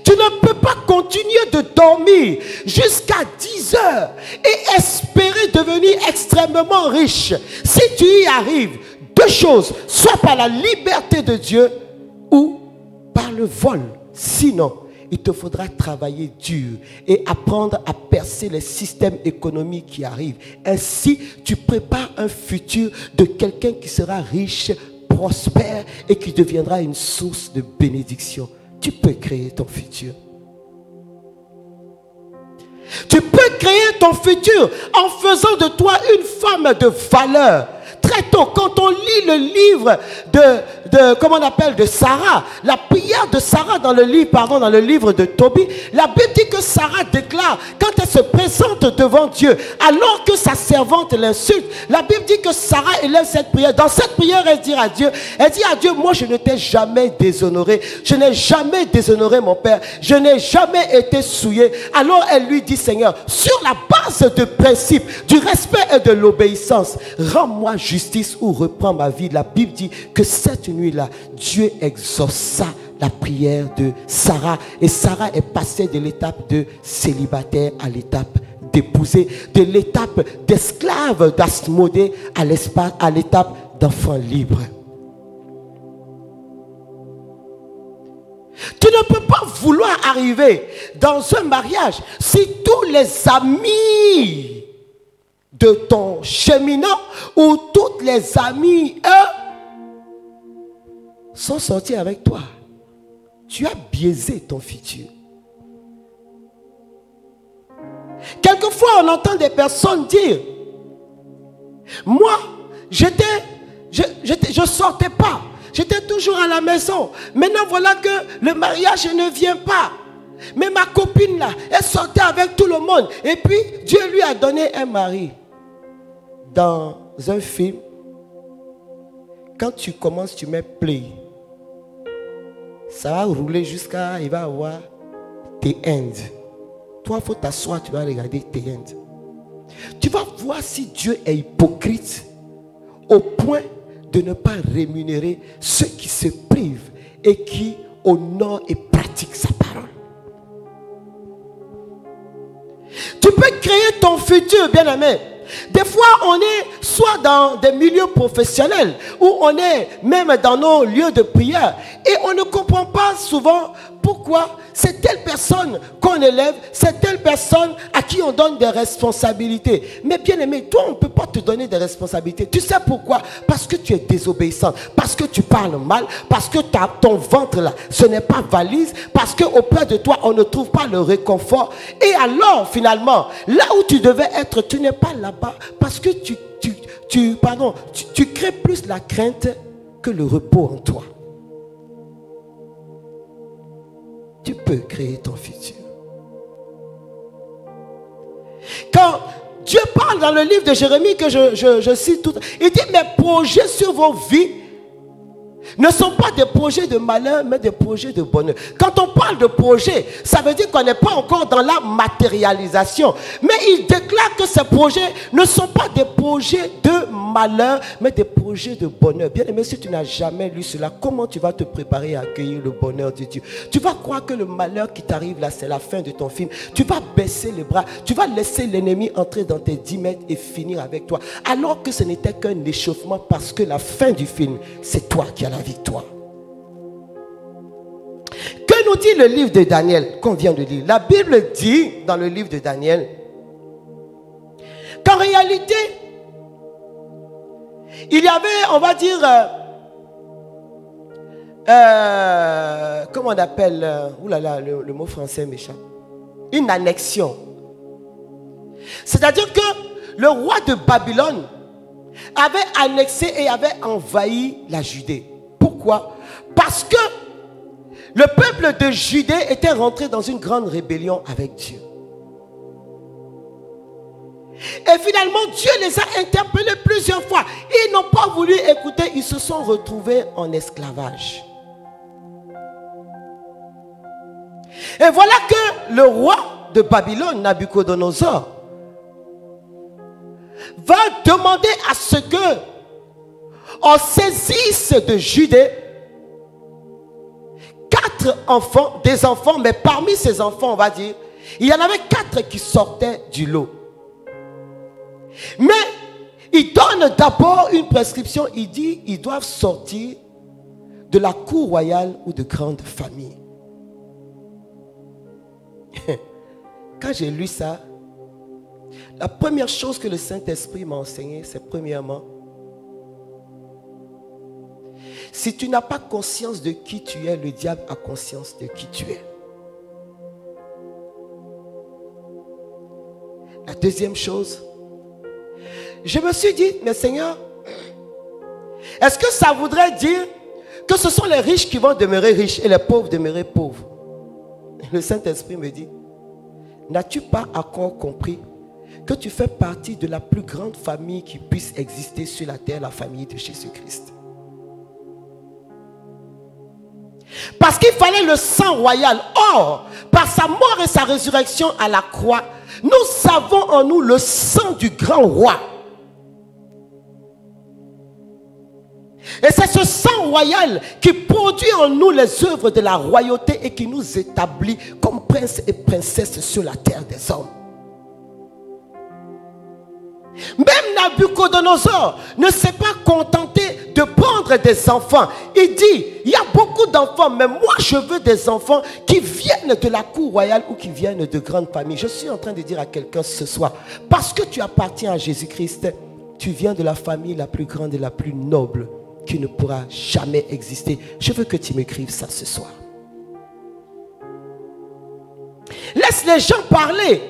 Tu ne peux pas continuer de dormir jusqu'à 10 heures et espérer devenir extrêmement riche. Si tu y arrives, deux choses, soit par la liberté de Dieu ou par le vol. Sinon, il te faudra travailler dur et apprendre à percer les systèmes économiques qui arrivent. Ainsi, tu prépares un futur de quelqu'un qui sera riche, prospère et qui deviendra une source de bénédiction. Tu peux créer ton futur. Tu peux créer ton futur en faisant de toi une femme de valeur. Très tôt, quand on lit le livre comment on appelle, de Sarah, la prière de Sarah dans le livre de Tobie, la Bible dit que Sarah déclare, quand elle se présente devant Dieu, alors que sa servante l'insulte, la Bible dit que Sarah élève cette prière. Dans cette prière, elle dit à Dieu, moi je ne t'ai jamais déshonoré, je n'ai jamais déshonoré mon père, je n'ai jamais été souillé. Alors elle lui dit, Seigneur, sur la base de principes, du respect et de l'obéissance, rends-moi justice ou reprends ma vie. La Bible dit que cette nuit-là, Dieu exauça la prière de Sarah. Et Sarah est passée de l'étape de célibataire à l'étape d'épousée, de l'étape d'esclave d'Asmodée à l'étape d'enfant libre. Tu ne peux pas vouloir arriver dans un mariage si tous les amis de ton cheminot ou toutes les amies, sont sortis avec toi. Tu as biaisé ton futur. Quelquefois, on entend des personnes dire, Moi, je sortais pas. J'étais toujours à la maison. Maintenant, voilà que le mariage ne vient pas. Mais ma copine là, elle sortait avec tout le monde. Et puis, Dieu lui a donné un mari. Dans un film, quand tu commences, tu mets play. Ça va rouler jusqu'à, il va avoir tes ends. Toi, il faut t'asseoir, tu vas regarder tes ends. Tu vas voir si Dieu est hypocrite au point de ne pas rémunérer ceux qui se privent et qui honorent et pratiquent sa parole. Tu peux créer ton futur, bien-aimé. Des fois, on est soit dans des milieux professionnels ou on est même dans nos lieux de prière et on ne comprend pas souvent pourquoi c'est telle personne qu'on élève, c'est telle personne à qui on donne des responsabilités. Mais bien aimé, toi, on ne peut pas te donner des responsabilités. Tu sais pourquoi? Parce que tu es désobéissant, parce que tu parles mal, parce que ton ventre là, ce n'est pas valise, parce qu'auprès de toi, on ne trouve pas le réconfort. Et alors, finalement, là où tu devais être, tu n'es pas là-bas parce que tu crées plus la crainte que le repos en toi. Tu peux créer ton futur. Quand Dieu parle dans le livre de Jérémie que je cite tout, il dit mes projets sur vos vies ne sont pas des projets de malheur, mais des projets de bonheur. Quand on parle de projet, ça veut dire qu'on n'est pas encore dans la matérialisation. Mais il déclare que ces projets ne sont pas des projets de malheur, mais des projets de bonheur. Bien aimé, si tu n'as jamais lu cela, comment tu vas te préparer à accueillir le bonheur de Dieu? Tu vas croire que le malheur qui t'arrive là, c'est la fin de ton film. Tu vas baisser les bras, tu vas laisser l'ennemi entrer dans tes 10 mètres et finir avec toi. Alors que ce n'était qu'un échauffement parce que la fin du film, c'est toi qui as la victoire. Que nous dit le livre de Daniel qu'on vient de lire? La Bible dit dans le livre de Daniel qu'en réalité, il y avait, on va dire, comment on appelle, oulala, le mot français m'échappe, une annexion. C'est-à-dire que le roi de Babylone avait annexé et avait envahi la Judée. Pourquoi? Parce que le peuple de Judée était rentré dans une grande rébellion avec Dieu. Et finalement, Dieu les a interpellés plusieurs fois. Ils n'ont pas voulu écouter, ils se sont retrouvés en esclavage. Et voilà que le roi de Babylone, Nabuchodonosor, va demander à ce que on saisisse de Judée 4 enfants, des enfants, mais parmi ces enfants, on va dire, il y en avait 4 qui sortaient du lot. Mais il donne d'abord une prescription, il dit ils doivent sortir de la cour royale ou de grande famille. Quand j'ai lu ça, la première chose que le Saint-Esprit m'a enseigné, c'est premièrement, si tu n'as pas conscience de qui tu es, le diable a conscience de qui tu es. La deuxième chose, je me suis dit, mais Seigneur, est-ce que ça voudrait dire que ce sont les riches qui vont demeurer riches et les pauvres demeurer pauvres? Le Saint-Esprit me dit, n'as-tu pas encore compris que tu fais partie de la plus grande famille qui puisse exister sur la terre, la famille de Jésus-Christ? Parce qu'il fallait le sang royal. Or, par sa mort et sa résurrection à la croix, nous avons en nous le sang du grand roi. Et c'est ce sang royal qui produit en nous les œuvres de la royauté et qui nous établit comme princes et princesses sur la terre des hommes. Même Nabuchodonosor ne s'est pas contenté de prendre des enfants. Il dit, il y a beaucoup d'enfants, mais moi je veux des enfants qui viennent de la cour royale ou qui viennent de grandes familles. Je suis en train de dire à quelqu'un ce soir, parce que tu appartiens à Jésus-Christ, tu viens de la famille la plus grande et la plus noble qui ne pourra jamais exister. Je veux que tu m'écrives ça ce soir. Laisse les gens parler.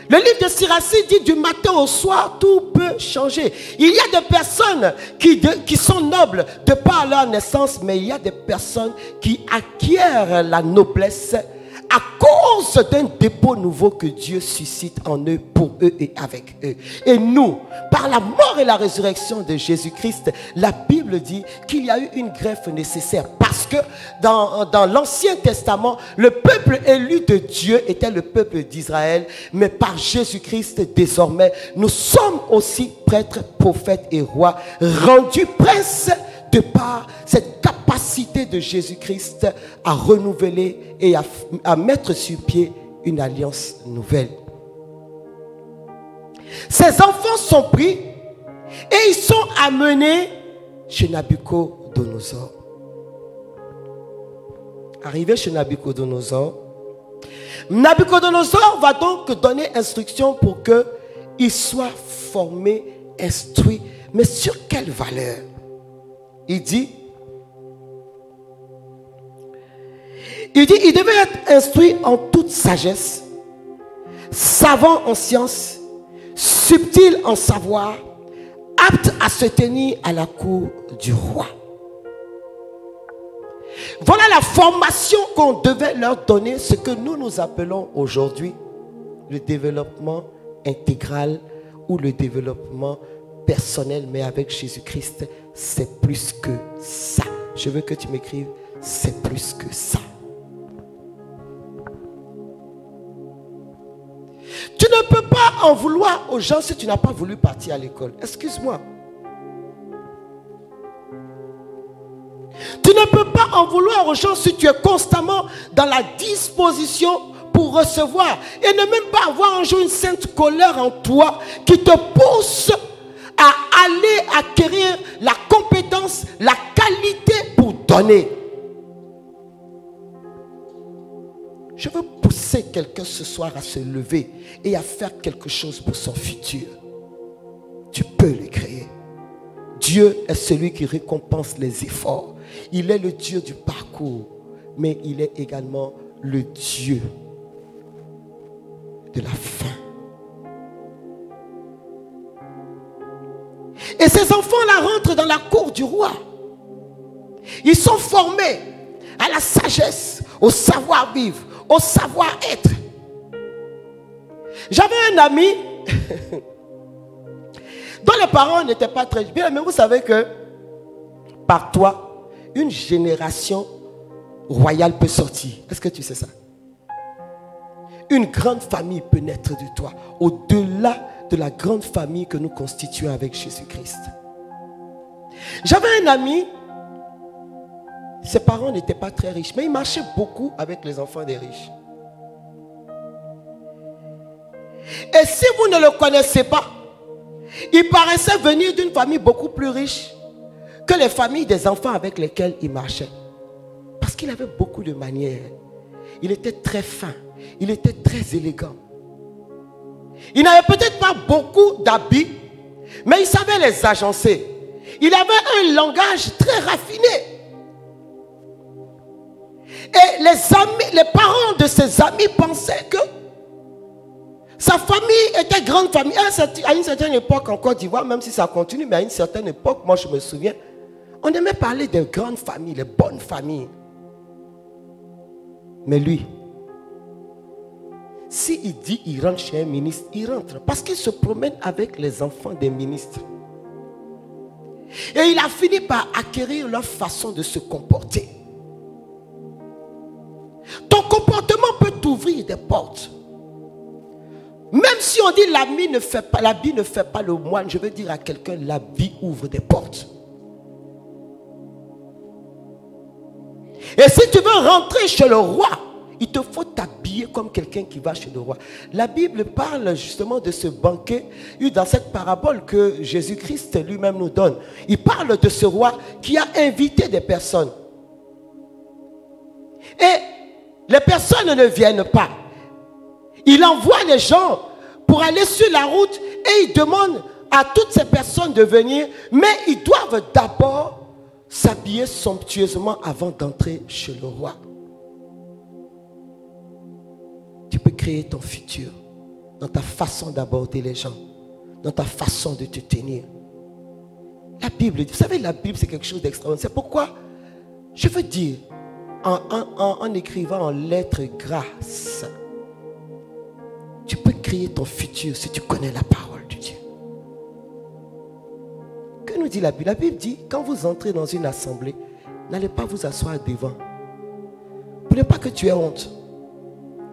Le livre de Siracide dit du matin au soir, tout peut changer. Il y a des personnes qui sont nobles de par leur naissance, mais il y a des personnes qui acquièrent la noblesse à cause d'un dépôt nouveau que Dieu suscite en eux, pour eux et avec eux. Et nous, par la mort et la résurrection de Jésus-Christ, la Bible dit qu'il y a eu une greffe nécessaire. Parce que dans l'Ancien Testament, le peuple élu de Dieu était le peuple d'Israël. Mais par Jésus-Christ, désormais, nous sommes aussi prêtres, prophètes et rois, rendus princes de par cette capacité de Jésus-Christ à renouveler et à mettre sur pied une alliance nouvelle. Ces enfants sont pris et ils sont amenés chez Nabuchodonosor. Arrivé chez Nabuchodonosor, Nabuchodonosor va donc donner instruction pour qu'ils soient formés, instruits. Mais sur quelle valeur? Il dit, il devait être instruit en toute sagesse, savant en sciences, subtil en savoir, apte à se tenir à la cour du roi. Voilà la formation qu'on devait leur donner, ce que nous appelons aujourd'hui le développement intégral ou le développement personnel, mais avec Jésus-Christ, c'est plus que ça. Je veux que tu m'écrives, c'est plus que ça. Tu ne peux pas en vouloir aux gens si tu n'as pas voulu partir à l'école. Excuse-moi. Tu ne peux pas en vouloir aux gens si tu es constamment dans la disposition pour recevoir et ne même pas avoir un jour une sainte colère en toi qui te pousse à aller acquérir la compétence, la qualité pour donner. Je veux pousser quelqu'un ce soir à se lever et à faire quelque chose pour son futur. Tu peux le créer. Dieu est celui qui récompense les efforts. Il est le Dieu du parcours, mais il est également le Dieu de la fin. Et ces enfants-là rentrent dans la cour du roi. Ils sont formés à la sagesse, au savoir-vivre, au savoir-être. J'avais un ami dont les parents n'étaient pas très bien, mais vous savez que par toi, une génération royale peut sortir. Est-ce que tu sais ça? Une grande famille peut naître de toi, au-delà de la grande famille que nous constituons avec Jésus-Christ. J'avais un ami, ses parents n'étaient pas très riches, mais il marchait beaucoup avec les enfants des riches. Et si vous ne le connaissez pas, il paraissait venir d'une famille beaucoup plus riche que les familles des enfants avec lesquels il marchait. Parce qu'il avait beaucoup de manières. Il était très fin. Il était très élégant. Il n'avait peut-être pas beaucoup d'habits, mais il savait les agencer. Il avait un langage très raffiné. Et les parents de ses amis pensaient que sa famille était grande famille. À une certaine époque en Côte d'Ivoire, même si ça continue, mais à une certaine époque, moi je me souviens, on aimait parler des grandes familles, les bonnes familles. Mais lui, s'il dit il rentre chez un ministre, il rentre. Parce qu'il se promène avec les enfants des ministres. Et il a fini par acquérir leur façon de se comporter. Ton comportement peut t'ouvrir des portes. Même si on dit l'habit ne fait pas le moine, je veux dire à quelqu'un, l'habit ouvre des portes. Et si tu veux rentrer chez le roi, il te faut t'habiller comme quelqu'un qui va chez le roi. La Bible parle justement de ce banquet, dans cette parabole que Jésus-Christ lui-même nous donne. Il parle de ce roi qui a invité des personnes. Et les personnes ne viennent pas. Il envoie les gens pour aller sur la route et il demande à toutes ces personnes de venir, mais ils doivent d'abord s'habiller somptueusement avant d'entrer chez le roi. Tu peux créer ton futur. dans ta façon d'aborder les gens, dans ta façon de te tenir. La Bible, vous savez, la Bible, c'est quelque chose d'extraordinaire. C'est pourquoi je veux dire, en écrivant en lettres grasses, tu peux créer ton futur si tu connais la parole de Dieu. Que nous dit la Bible? La Bible dit, quand vous entrez dans une assemblée, n'allez pas vous asseoir devant. Pour ne pas que tu aies honte.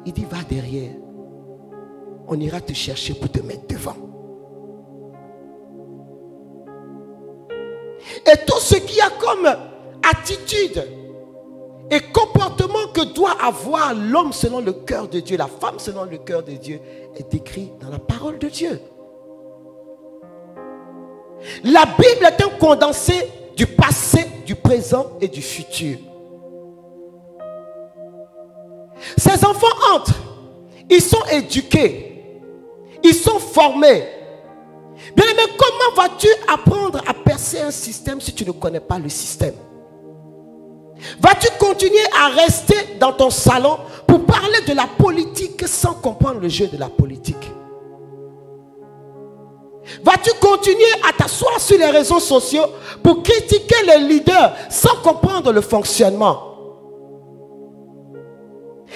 Il dit, va derrière. On ira te chercher pour te mettre devant. Et tout ce qu'il y a comme attitude et comportement que doit avoir l'homme selon le cœur de Dieu, la femme selon le cœur de Dieu, est décrit dans la parole de Dieu. La Bible est un condensé du passé, du présent et du futur. Ces enfants entrent, ils sont éduqués, ils sont formés. Bien aimé, comment vas-tu apprendre à percer un système si tu ne connais pas le système? Vas-tu continuer à rester dans ton salon pour parler de la politique sans comprendre le jeu de la politique? Vas-tu continuer à t'asseoir sur les réseaux sociaux pour critiquer les leaders sans comprendre le fonctionnement?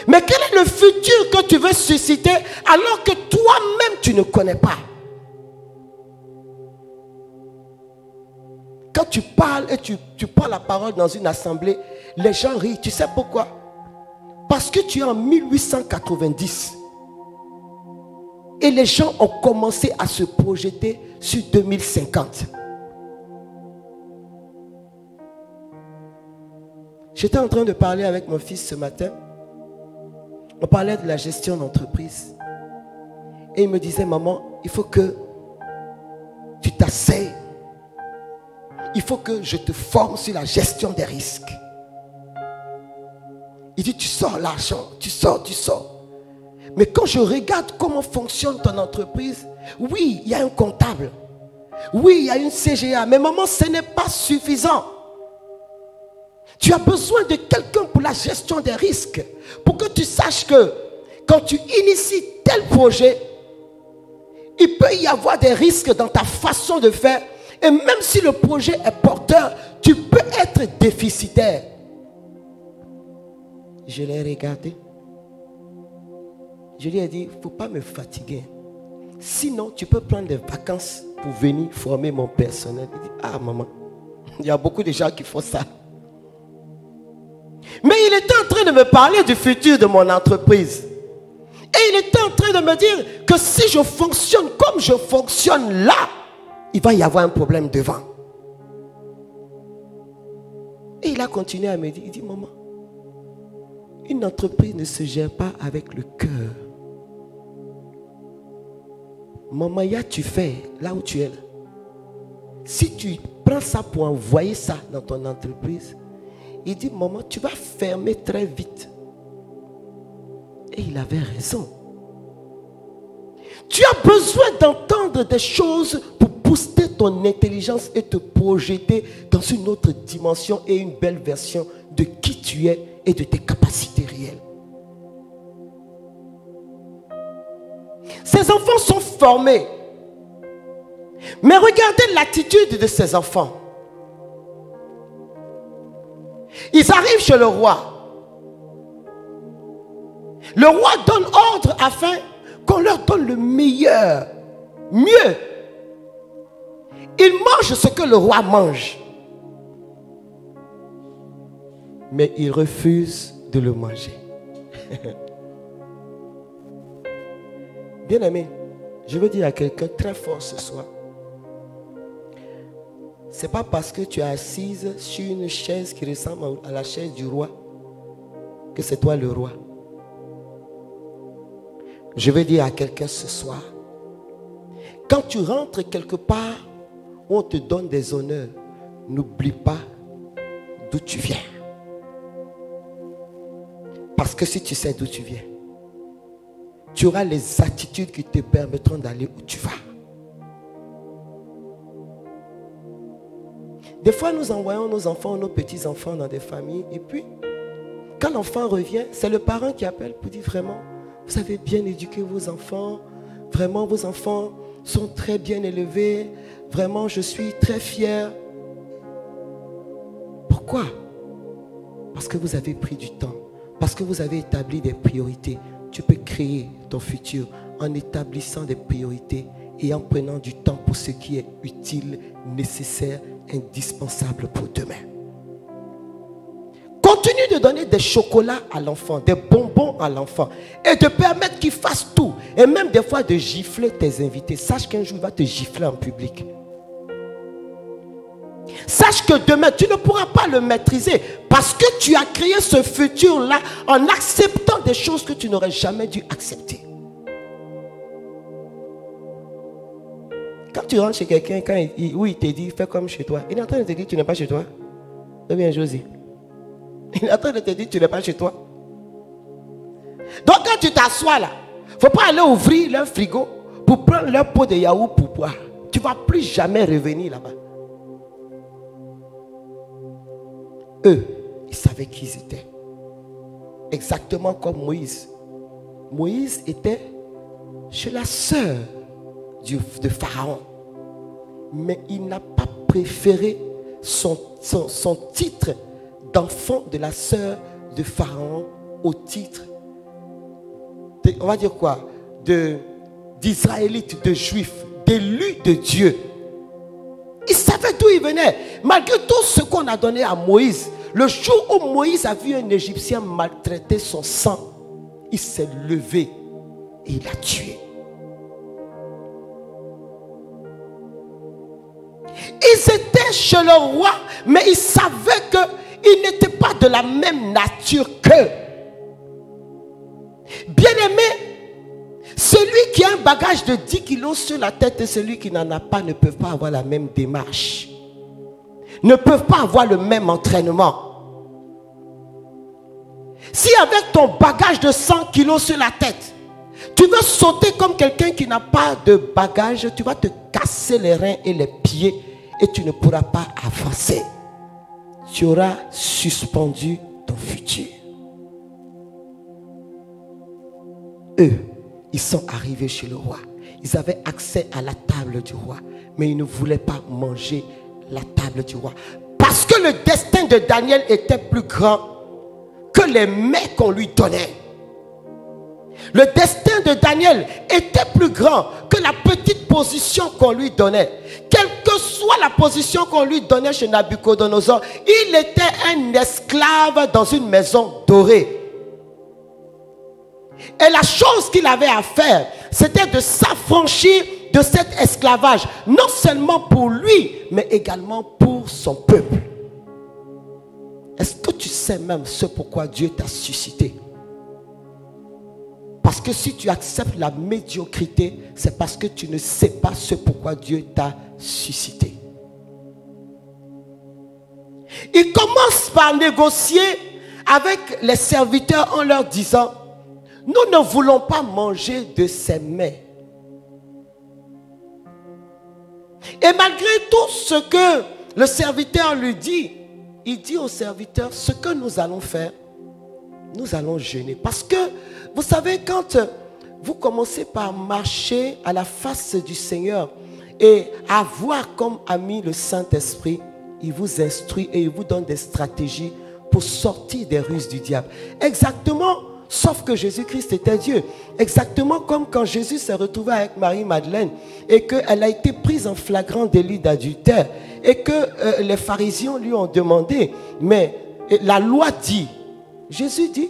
Mais quel est le futur que tu veux susciter alors que toi-même tu ne connais pas? Quand tu parles et tu prends la parole dans une assemblée, les gens rient. Tu sais pourquoi? Parce que tu es en 1890. Et les gens ont commencé à se projeter sur 2050. J'étais en train de parler avec mon fils ce matin. On parlait de la gestion d'entreprise. Et il me disait, maman, il faut que tu t'asseyes. Il faut que je te forme sur la gestion des risques. Il dit, tu sors l'argent, tu sors. Mais quand je regarde comment fonctionne ton entreprise, oui, il y a un comptable. Oui, il y a une CGA. Mais maman, ce n'est pas suffisant. Tu as besoin de quelqu'un pour la gestion des risques. Pour que tu saches que quand tu inities tel projet, il peut y avoir des risques dans ta façon de faire. Et même si le projet est porteur, tu peux être déficitaire. Je l'ai regardé. Je lui ai dit, il ne faut pas me fatiguer. Sinon, tu peux prendre des vacances pour venir former mon personnel. Il dit, ah maman, il y a beaucoup de gens qui font ça. Mais il était en train de me parler du futur de mon entreprise. Et il était en train de me dire que si je fonctionne comme je fonctionne là, il va y avoir un problème devant. Et il a continué à me dire, il dit, maman, une entreprise ne se gère pas avec le cœur. Maman, tu fais là où tu es là. Si tu prends ça pour envoyer ça dans ton entreprise, il dit, maman, tu vas fermer très vite. Et il avait raison. Tu as besoin d'entendre des choses pour booster ton intelligence et te projeter dans une autre dimension et une belle version de qui tu es et de tes capacités réelles. Ces enfants sont formés. Mais regardez l'attitude de ces enfants. Ils arrivent chez le roi. Le roi donne ordre afin qu'on leur donne le meilleur, mieux. Ils mangent ce que le roi mange. Mais ils refusent de le manger. Bien aimé, je veux dire à quelqu'un très fort ce soir. Ce n'est pas parce que tu es assise sur une chaise qui ressemble à la chaise du roi que c'est toi le roi. Je veux dire à quelqu'un ce soir, quand tu rentres quelque part où on te donne des honneurs, n'oublie pas d'où tu viens. Parce que si tu sais d'où tu viens, tu auras les attitudes qui te permettront d'aller où tu vas. Des fois, nous envoyons nos enfants, nos petits-enfants dans des familles. Et puis, quand l'enfant revient, c'est le parent qui appelle pour dire vraiment, vous avez bien éduqué vos enfants, vraiment vos enfants sont très bien élevés. Vraiment, je suis très fier. Pourquoi? Parce que vous avez pris du temps. Parce que vous avez établi des priorités. Tu peux créer ton futur en établissant des priorités et en prenant du temps pour ce qui est utile, nécessaire, indispensable pour demain. Continue de donner des chocolats à l'enfant, des bonbons à l'enfant et de permettre qu'il fasse tout. Et même des fois de gifler tes invités. Sache qu'un jour il va te gifler en public. Sache que demain, tu ne pourras pas le maîtriser parce que tu as créé ce futur-là en acceptant des choses que tu n'aurais jamais dû accepter. Quand tu rentres chez quelqu'un, où il te dit, fais comme chez toi, il est en train de te dire, tu n'es pas chez toi. Eh bien, Josie. Il est en train de te dire, tu n'es pas chez toi. Donc, quand tu t'assois là, il ne faut pas aller ouvrir leur frigo pour prendre leur pot de yaourt pour boire. Tu ne vas plus jamais revenir là-bas. Eux, ils savaient qui ils étaient. Exactement comme Moïse. Moïse était chez la sœur de Pharaon. Mais il n'a pas préféré son titre d'enfant de la sœur de Pharaon au titre, on va dire quoi, d'Israélite, de Juif, d'élu de Dieu. Il savait d'où il venait. Malgré tout ce qu'on a donné à Moïse, le jour où Moïse a vu un Égyptien maltraiter son sang, il s'est levé et il l'a tué. Ils étaient chez le roi, mais ils savaient qu'ils n'étaient pas de la même nature qu'eux. Bien-aimé, celui qui a un bagage de 10 kilos sur la tête et celui qui n'en a pas ne peuvent pas avoir la même démarche. Ne peuvent pas avoir le même entraînement. Si avec ton bagage de 100 kilos sur la tête, tu veux sauter comme quelqu'un qui n'a pas de bagage, tu vas te casser les reins et les pieds et tu ne pourras pas avancer. Tu auras suspendu ton futur. Eux, ils sont arrivés chez le roi. Ils avaient accès à la table du roi, mais ils ne voulaient pas manger la table du roi. Parce que le destin de Daniel était plus grand que les mets qu'on lui donnait. Le destin de Daniel était plus grand que la petite position qu'on lui donnait. Quelle que soit la position qu'on lui donnait chez Nabucodonosor, il était un esclave dans une maison dorée. Et la chose qu'il avait à faire, c'était de s'affranchir de cet esclavage, non seulement pour lui, mais également pour son peuple. Est-ce que tu sais même ce pourquoi Dieu t'a suscité? Parce que si tu acceptes la médiocrité, c'est parce que tu ne sais pas ce pourquoi Dieu t'a suscité. Il commence par négocier avec les serviteurs en leur disant: nous ne voulons pas manger de ces mets. Et malgré tout ce que le serviteur lui dit, il dit au serviteur: ce que nous allons faire, nous allons jeûner. Parce que, vous savez, quand vous commencez par marcher à la face du Seigneur et avoir comme ami le Saint-Esprit, il vous instruit et il vous donne des stratégies pour sortir des ruses du diable. Exactement, sauf que Jésus-Christ était Dieu. Exactement comme quand Jésus s'est retrouvé avec Marie-Madeleine et qu'elle a été prise en flagrant délit d'adultère et que les pharisiens lui ont demandé: mais la loi dit. Jésus dit,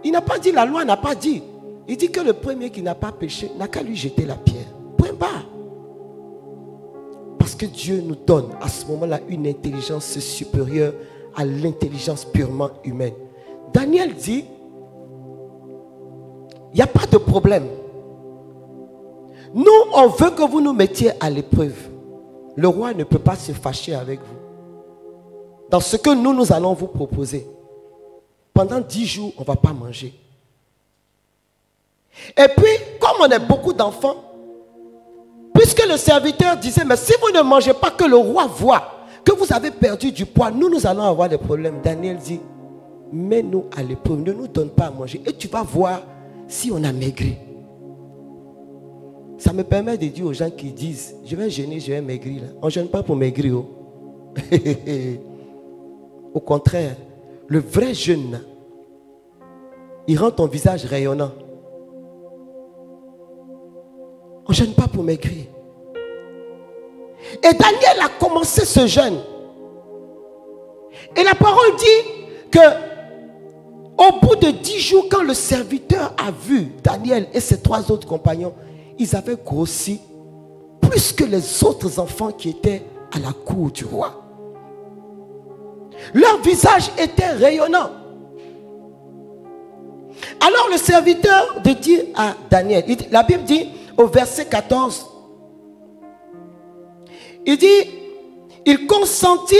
il n'a pas dit, la loi n'a pas dit. Il dit que le premier qui n'a pas péché n'a qu'à lui jeter la pierre. Point barre. Parce que Dieu nous donne à ce moment-là une intelligence supérieure à l'intelligence purement humaine. Daniel dit: il n'y a pas de problème. Nous, on veut que vous nous mettiez à l'épreuve. Le roi ne peut pas se fâcher avec vous. Dans ce que nous allons vous proposer, pendant 10 jours, on ne va pas manger. Et puis, comme on est beaucoup d'enfants, puisque le serviteur disait: mais si vous ne mangez pas, que le roi voit que vous avez perdu du poids, nous allons avoir des problèmes. Daniel dit: mets-nous à l'épreuve, ne nous donne pas à manger et tu vas voir si on a maigri. Ça me permet de dire aux gens qui disent, je vais jeûner, je vais maigrir. On ne jeûne pas pour maigrir. Oh. Au contraire, le vrai jeûne, il rend ton visage rayonnant. On ne jeûne pas pour maigrir. Et Daniel a commencé ce jeûne. Et la parole dit que au bout de 10 jours, quand le serviteur a vu Daniel et ses 3 autres compagnons, ils avaient grossi plus que les autres enfants qui étaient à la cour du roi. Leur visage était rayonnant. Alors le serviteur de dire à Daniel, la Bible dit au verset 14, il dit, il consentit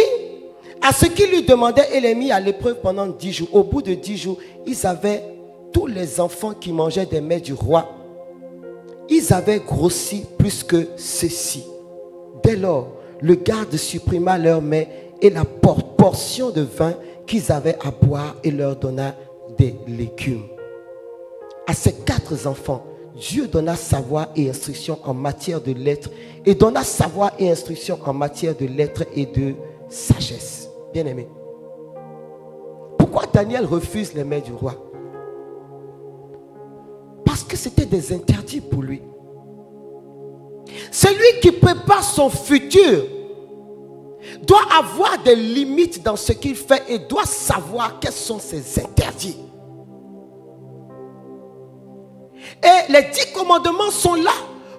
à ce qu'il lui demandait et les mit à l'épreuve pendant 10 jours. Au bout de 10 jours, ils avaient tous les enfants qui mangeaient des mets du roi. Ils avaient grossi plus que ceux-ci. Dès lors, le garde supprima leurs mets et la portion de vin qu'ils avaient à boire et leur donna des légumes. À ces 4 enfants, Dieu donna savoir et instruction en matière de lettres et donna savoir et instruction en matière de lettres et de sagesse. Bien aimé. Pourquoi Daniel refuse les mets du roi? Parce que c'était des interdits pour lui. Celui qui prépare son futur doit avoir des limites dans ce qu'il fait et doit savoir quels sont ses interdits. Et les 10 commandements sont là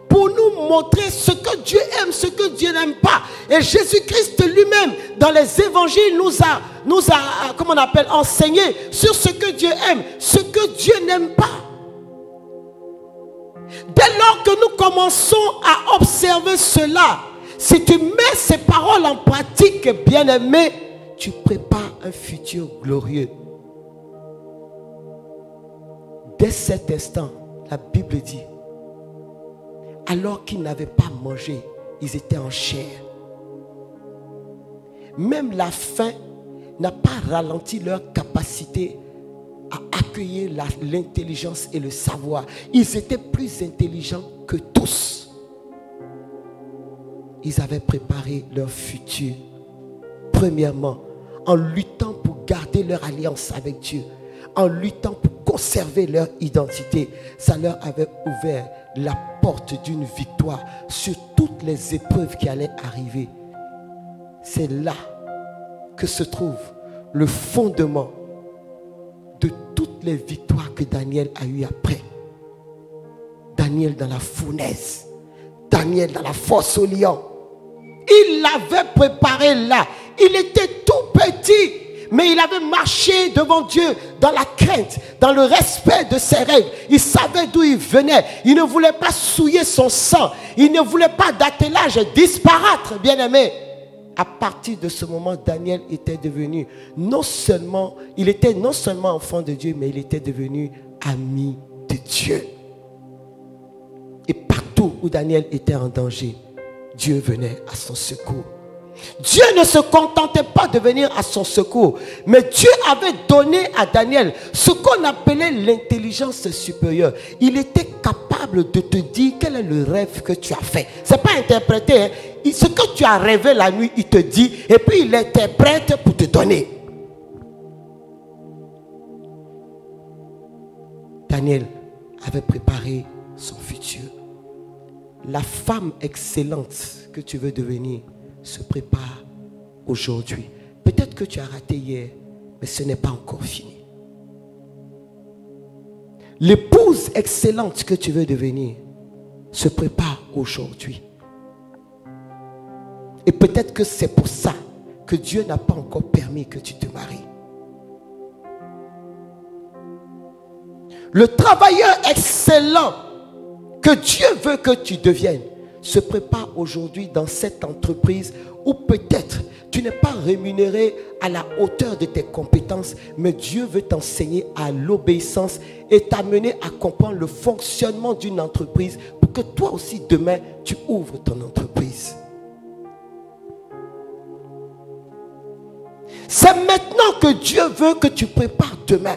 pour nous montrer ce que Dieu aime, ce que Dieu n'aime pas. Et Jésus-Christ lui-même, dans les évangiles, nous a comment on appelle, enseigné sur ce que Dieu aime, ce que Dieu n'aime pas. Dès lors que nous commençons à observer cela, si tu mets ces paroles en pratique, bien-aimé, tu prépares un futur glorieux. Dès cet instant, la Bible dit, alors qu'ils n'avaient pas mangé, ils étaient en chair. Même la faim n'a pas ralenti leur capacité à accueillir l'intelligence et le savoir. Ils étaient plus intelligents que tous. Ils avaient préparé leur futur. Premièrement, en luttant pour garder leur alliance avec Dieu, en luttant pour conserver leur identité. Ça leur avait ouvert la porte d'une victoire sur toutes les épreuves qui allaient arriver. C'est là que se trouve le fondement de toutes les victoires que Daniel a eues après. Daniel dans la fournaise, Daniel dans la fosse au lion. Il l'avait préparé là. Il était tout petit, mais il avait marché devant Dieu dans la crainte, dans le respect de ses règles. Il savait d'où il venait. Il ne voulait pas souiller son sang. Il ne voulait pas d'attelage disparaître, bien-aimé. À partir de ce moment, Daniel était devenu il était non seulement enfant de Dieu, mais il était devenu ami de Dieu. Et partout où Daniel était en danger, Dieu venait à son secours. Dieu ne se contentait pas de venir à son secours, mais Dieu avait donné à Daniel ce qu'on appelait l'intelligence supérieure. Il était capable de te dire quel est le rêve que tu as fait. Ce n'est pas interprété, hein? Ce que tu as rêvé la nuit, il te dit, et puis il interprète pour te donner. Daniel avait préparé son futur. La femme excellente que tu veux devenir se prépare aujourd'hui. Peut-être que tu as raté hier, mais ce n'est pas encore fini. L'épouse excellente que tu veux devenir se prépare aujourd'hui. Et peut-être que c'est pour ça que Dieu n'a pas encore permis que tu te maries. Le travailleur excellent que Dieu veut que tu deviennes se prépare aujourd'hui dans cette entreprise où peut-être tu n'es pas rémunéré à la hauteur de tes compétences, mais Dieu veut t'enseigner à l'obéissance et t'amener à comprendre le fonctionnement d'une entreprise pour que toi aussi demain tu ouvres ton entreprise. C'est maintenant que Dieu veut que tu prépares demain.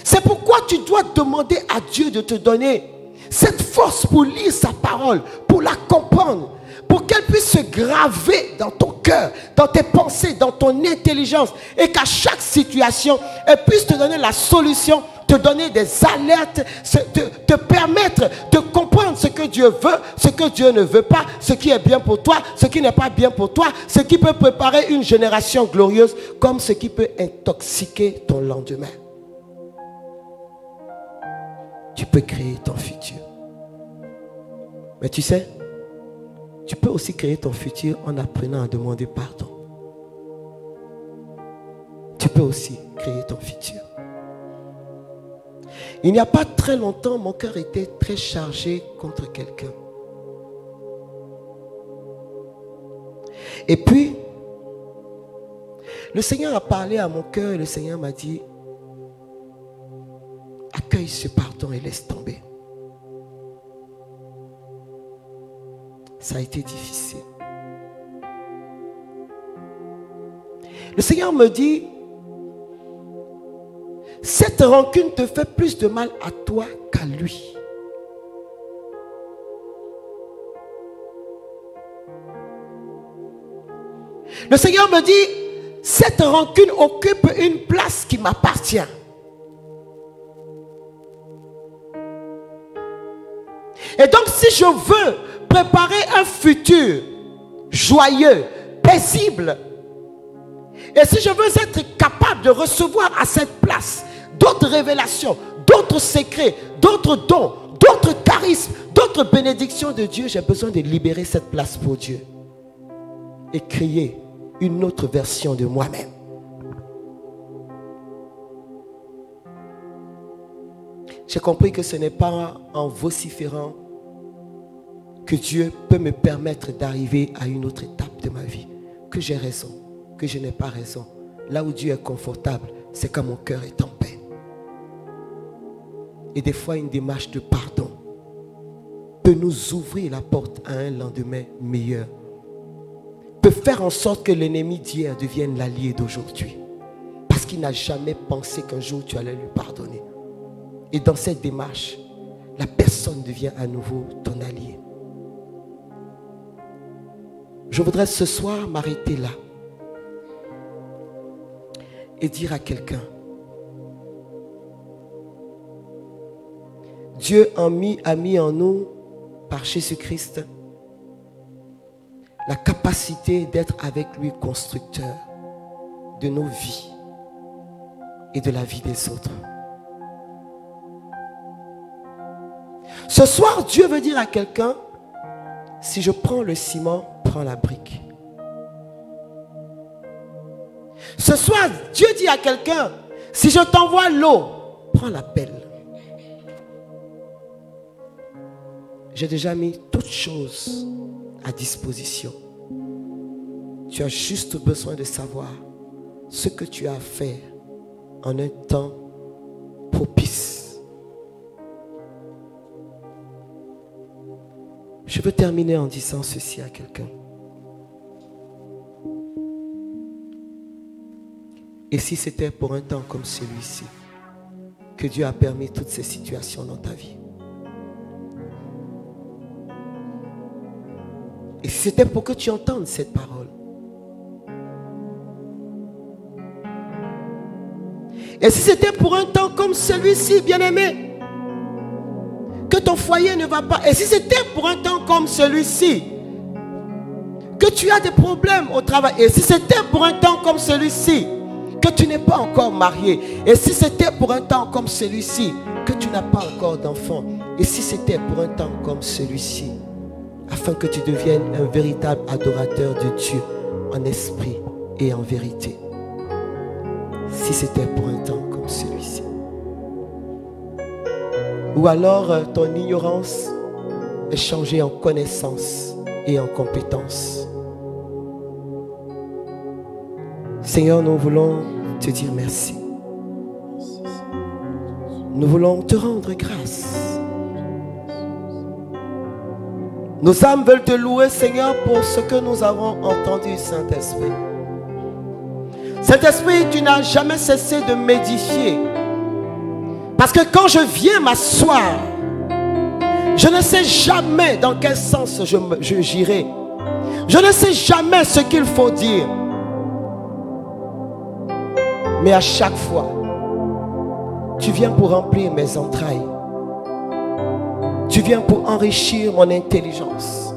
C'est pourquoi tu dois demander à Dieu de te donner cette force pour lire sa parole, pour la comprendre, pour qu'elle puisse se graver dans ton cœur, dans tes pensées, dans ton intelligence, et qu'à chaque situation, elle puisse te donner la solution, te donner des alertes, te permettre de comprendre ce que Dieu veut, ce que Dieu ne veut pas, ce qui est bien pour toi, ce qui n'est pas bien pour toi, ce qui peut préparer une génération glorieuse, comme ce qui peut intoxiquer ton lendemain. Tu peux créer ton futur. Mais tu sais, tu peux aussi créer ton futur en apprenant à demander pardon. Tu peux aussi créer ton futur. Il n'y a pas très longtemps, mon cœur était très chargé contre quelqu'un. Et puis, le Seigneur a parlé à mon cœur et le Seigneur m'a dit, accueille ce pardon et laisse tomber. Ça a été difficile. Le Seigneur me dit, cette rancune te fait plus de mal à toi qu'à lui. Le Seigneur me dit, cette rancune occupe une place qui m'appartient. Et donc si je veux préparer un futur joyeux, paisible, et si je veux être capable de recevoir à cette place d'autres révélations, d'autres secrets, d'autres dons, d'autres charismes, d'autres bénédictions de Dieu, j'ai besoin de libérer cette place pour Dieu et créer une autre version de moi-même. J'ai compris que ce n'est pas en vociférant que Dieu peut me permettre d'arriver à une autre étape de ma vie, que j'ai raison, que je n'ai pas raison. Là où Dieu est confortable, c'est quand mon cœur est en paix. Et des fois, une démarche de pardon peut nous ouvrir la porte à un lendemain meilleur, peut faire en sorte que l'ennemi d'hier devienne l'allié d'aujourd'hui, parce qu'il n'a jamais pensé qu'un jour tu allais lui pardonner. Et dans cette démarche, la personne devient à nouveau ton allié. Je voudrais ce soir m'arrêter là et dire à quelqu'un, Dieu a mis en nous, par Jésus-Christ, la capacité d'être avec lui constructeur de nos vies et de la vie des autres. Ce soir, Dieu veut dire à quelqu'un, si je prends le ciment, prends la brique. Ce soir, Dieu dit à quelqu'un, si je t'envoie l'eau, prends la pelle. J'ai déjà mis toutes choses à disposition. Tu as juste besoin de savoir ce que tu as à faire en un temps propice. Je veux terminer en disant ceci à quelqu'un. Et si c'était pour un temps comme celui-ci que Dieu a permis toutes ces situations dans ta vie? Et si c'était pour que tu entendes cette parole? Et si c'était pour un temps comme celui-ci, bien-aimé, que ton foyer ne va pas, et si c'était pour un temps comme celui-ci, que tu as des problèmes au travail, et si c'était pour un temps comme celui-ci, que tu n'es pas encore marié, et si c'était pour un temps comme celui-ci, que tu n'as pas encore d'enfant, et si c'était pour un temps comme celui-ci, afin que tu deviennes un véritable adorateur de Dieu en esprit et en vérité, si c'était pour un temps comme celui-ci. Ou alors ton ignorance est changée en connaissance et en compétence. Seigneur, nous voulons te dire merci. Nous voulons te rendre grâce. Nos âmes veulent te louer, Seigneur, pour ce que nous avons entendu, Saint-Esprit. Saint-Esprit, tu n'as jamais cessé de m'édifier. Parce que quand je viens m'asseoir, Je ne sais jamais dans quel sens j'irai. Je ne sais jamais ce qu'il faut dire. Mais à chaque fois, tu viens pour remplir mes entrailles. Tu viens pour enrichir mon intelligence.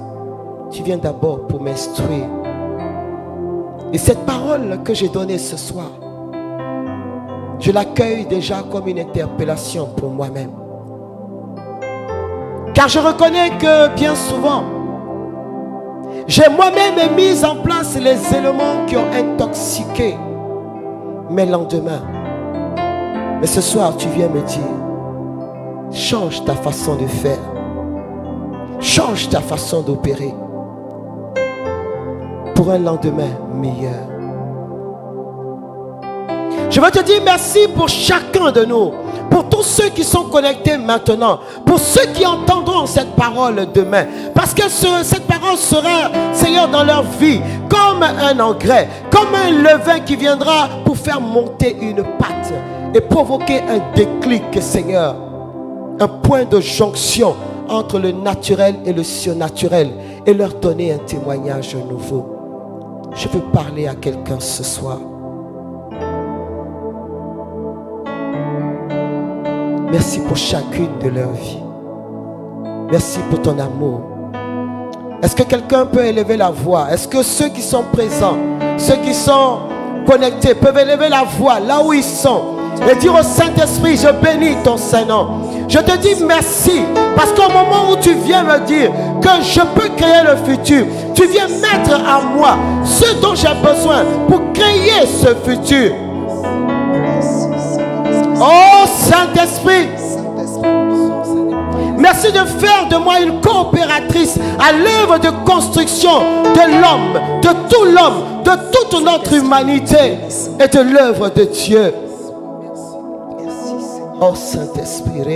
Tu viens d'abord pour m'instruire. Et cette parole que j'ai donnée ce soir, je l'accueille déjà comme une interpellation pour moi-même. Car je reconnais que bien souvent, j'ai moi-même mis en place les éléments qui ont intoxiqué mes lendemains. Mais ce soir, tu viens me dire, change ta façon de faire. Change ta façon d'opérer. Pour un lendemain meilleur. Je veux te dire merci pour chacun de nous. Pour tous ceux qui sont connectés maintenant. Pour ceux qui entendront cette parole demain. Parce que cette parole sera, Seigneur, dans leur vie, comme un engrais, comme un levain qui viendra pour faire monter une pâte et provoquer un déclic, Seigneur. Un point de jonction entre le naturel et le surnaturel et leur donner un témoignage nouveau. Je veux parler à quelqu'un ce soir. Merci pour chacune de leur vie. Merci pour ton amour. Est-ce que quelqu'un peut élever la voix? Est-ce que ceux qui sont présents, ceux qui sont connectés peuvent élever la voix là où ils sont et dire au Saint-Esprit, je bénis ton Saint-Nom. Je te dis merci parce qu'au moment où tu viens me dire que je peux créer le futur, tu viens mettre à moi ce dont j'ai besoin pour créer ce futur. Oh Saint-Esprit, merci de faire de moi une coopératrice à l'œuvre de construction de l'homme, de tout l'homme, de toute notre humanité et de l'œuvre de Dieu. Oh Saint-Esprit,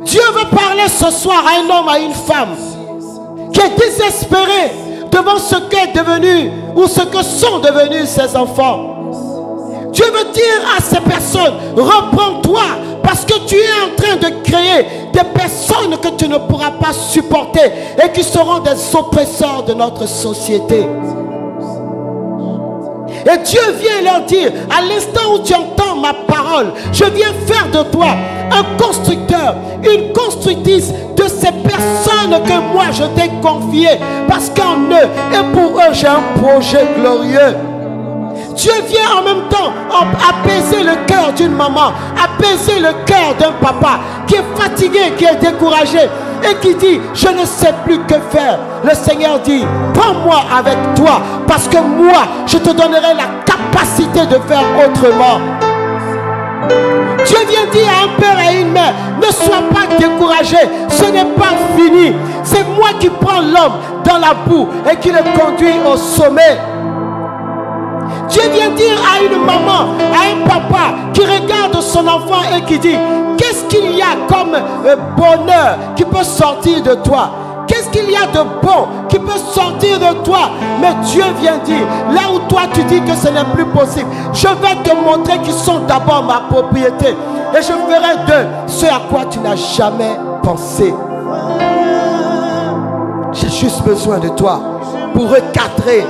Dieu veut parler ce soir à un homme, à une femme qui est désespéré devant ce qu'est devenu ou ce que sont devenus ses enfants. Dieu veut dire à ces personnes, reprends-toi parce que tu es en train de créer des personnes que tu ne pourras pas supporter et qui seront des oppresseurs de notre société. Et Dieu vient leur dire, à l'instant où tu entends ma parole, je viens faire de toi un constructeur, une constructrice de ces personnes que moi je t'ai confiées. Parce qu'en eux et pour eux, j'ai un projet glorieux. Dieu vient en même temps apaiser le cœur d'une maman, apaiser le cœur d'un papa qui est fatigué, qui est découragé et qui dit, je ne sais plus que faire. Le Seigneur dit, prends-moi avec toi parce que moi, je te donnerai la capacité de faire autrement. Dieu vient dire à un père et à une mère, ne sois pas découragé, ce n'est pas fini. C'est moi qui prends l'homme dans la boue et qui le conduit au sommet. Dieu vient dire à une maman, à un papa qui regarde son enfant et qui dit, qu'est-ce qu'il y a comme bonheur qui peut sortir de toi? Qu'est-ce qu'il y a de bon qui peut sortir de toi? Mais Dieu vient dire, là où toi tu dis que ce n'est plus possible, je vais te montrer qu'ils sont d'abord ma propriété. Et je ferai d'eux ce à quoi tu n'as jamais pensé. J'ai juste besoin de toi pour recadrer,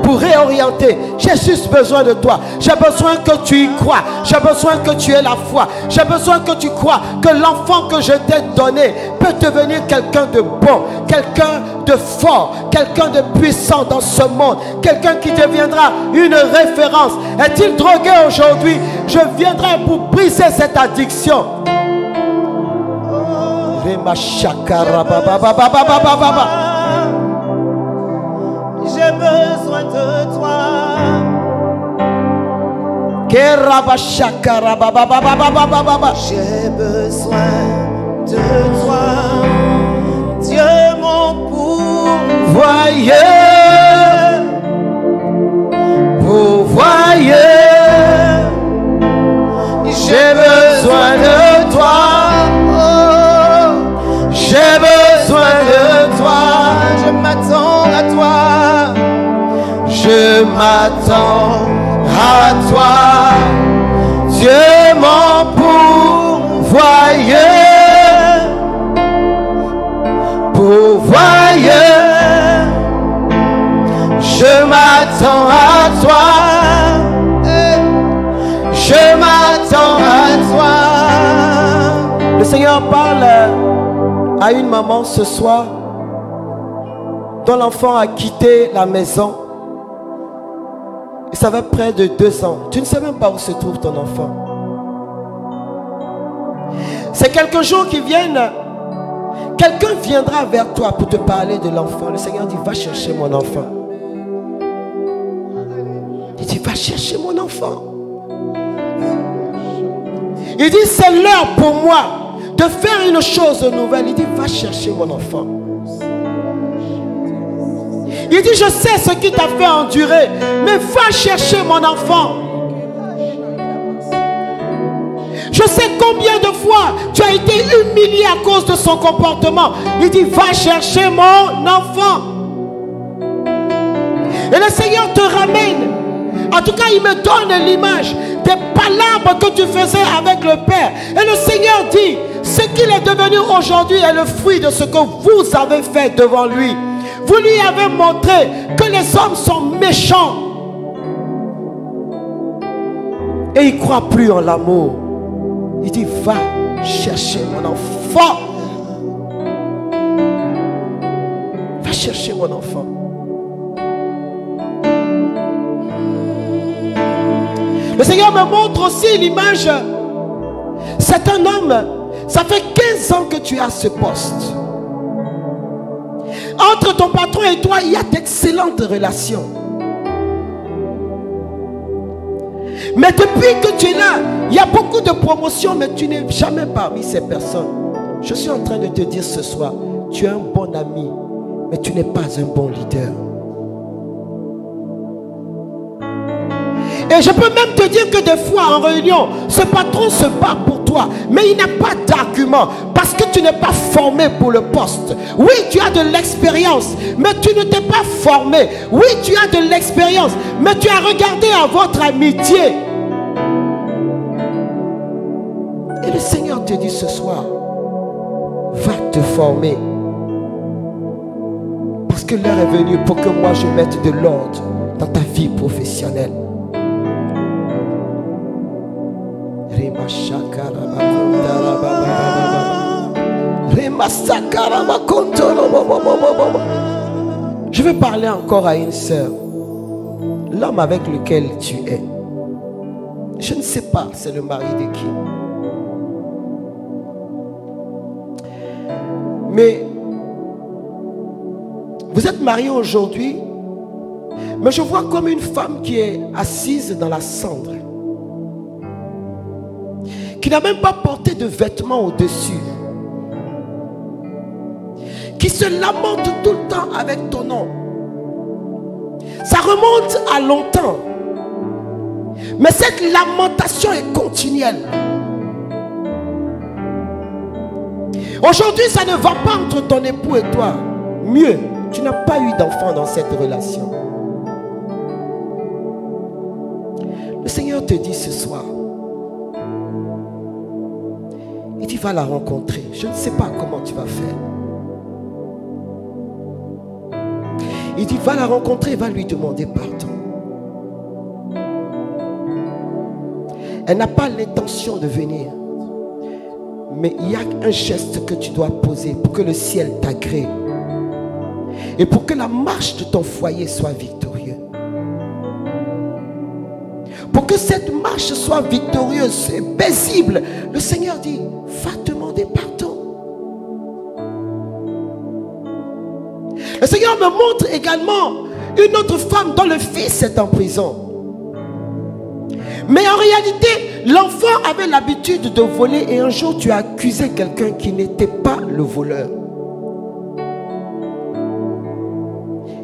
pour réorienter. J'ai juste besoin de toi. J'ai besoin que tu y crois. J'ai besoin que tu aies la foi. J'ai besoin que tu crois que l'enfant que je t'ai donné peut devenir quelqu'un de bon, quelqu'un de fort, quelqu'un de puissant dans ce monde, quelqu'un qui deviendra une référence. Est-il drogué aujourd'hui? Je viendrai pour briser cette addiction. J'ai besoin de toi. J'ai besoin de toi. Dieu mon pourvoyeur. J'ai besoin de toi. J'ai besoin de toi. Je m'attends à toi. Je m'attends toi. Dieu mon pourvoyeur, pourvoyeur, je m'attends à toi, je m'attends à toi. Le Seigneur parle à une maman ce soir dont l'enfant a quitté la maison. Et ça va près de 2 ans. Tu ne sais même pas où se trouve ton enfant. C'est quelques jours qui viennent. Quelqu'un viendra vers toi pour te parler de l'enfant. Le Seigneur dit, va chercher mon enfant. Il dit, va chercher mon enfant. Il dit, c'est l'heure pour moi de faire une chose nouvelle. Il dit, va chercher mon enfant. Il dit, je sais ce qui t'a fait endurer, mais va chercher mon enfant. Je sais combien de fois tu as été humilié à cause de son comportement. Il dit, va chercher mon enfant. Et le Seigneur te ramène. En tout cas, il me donne l'image des palabres que tu faisais avec le Père. Et le Seigneur dit, ce qu'il est devenu aujourd'hui est le fruit de ce que vous avez fait devant lui. Vous lui avez montré que les hommes sont méchants. Et il ne croit plus en l'amour. Il dit, va chercher mon enfant. Va chercher mon enfant. Le Seigneur me montre aussi l'image. C'est un homme. Ça fait 15 ans que tu es à ce poste. Entre ton patron et toi, il y a d'excellentes relations. Mais depuis que tu es là, il y a beaucoup de promotions, mais tu n'es jamais parmi ces personnes. Je suis en train de te dire ce soir, tu es un bon ami, mais tu n'es pas un bon leader. Et je peux même te dire que des fois en réunion, ce patron se bat pour toi, mais il n'a pas d'argument parce que tu n'es pas formé pour le poste. Oui, tu as de l'expérience, mais tu ne t'es pas formé. Oui, tu as de l'expérience, mais tu as regardé à votre amitié. Et le Seigneur te dit ce soir, va te former. Parce que l'heure est venue pour que moi je mette de l'ordre dans ta vie professionnelle. Je veux parler encore à une sœur. L'homme avec lequel tu es, je ne sais pas c'est le mari de qui. Mais vous êtes marié aujourd'hui, mais je vois comme une femme qui est assise dans la cendre, qui n'a même pas porté de vêtements au-dessus, qui se lamente tout le temps avec ton nom. Ça remonte à longtemps, mais cette lamentation est continuelle. Aujourd'hui, ça ne va pas entre ton époux et toi. Mieux, tu n'as pas eu d'enfant dans cette relation. Le Seigneur te dit ce soir, et tu vas la rencontrer. Je ne sais pas comment tu vas faire. Il dit, va la rencontrer, va lui demander pardon. Elle n'a pas l'intention de venir. Mais il y a un geste que tu dois poser pour que le ciel t'agrée. Et pour que la marche de ton foyer soit victorieuse. Pour que cette marche soit victorieuse et paisible, le Seigneur dit, va demander pardon. Le Seigneur me montre également une autre femme dont le fils est en prison. Mais en réalité, l'enfant avait l'habitude de voler et un jour tu as accusé quelqu'un qui n'était pas le voleur.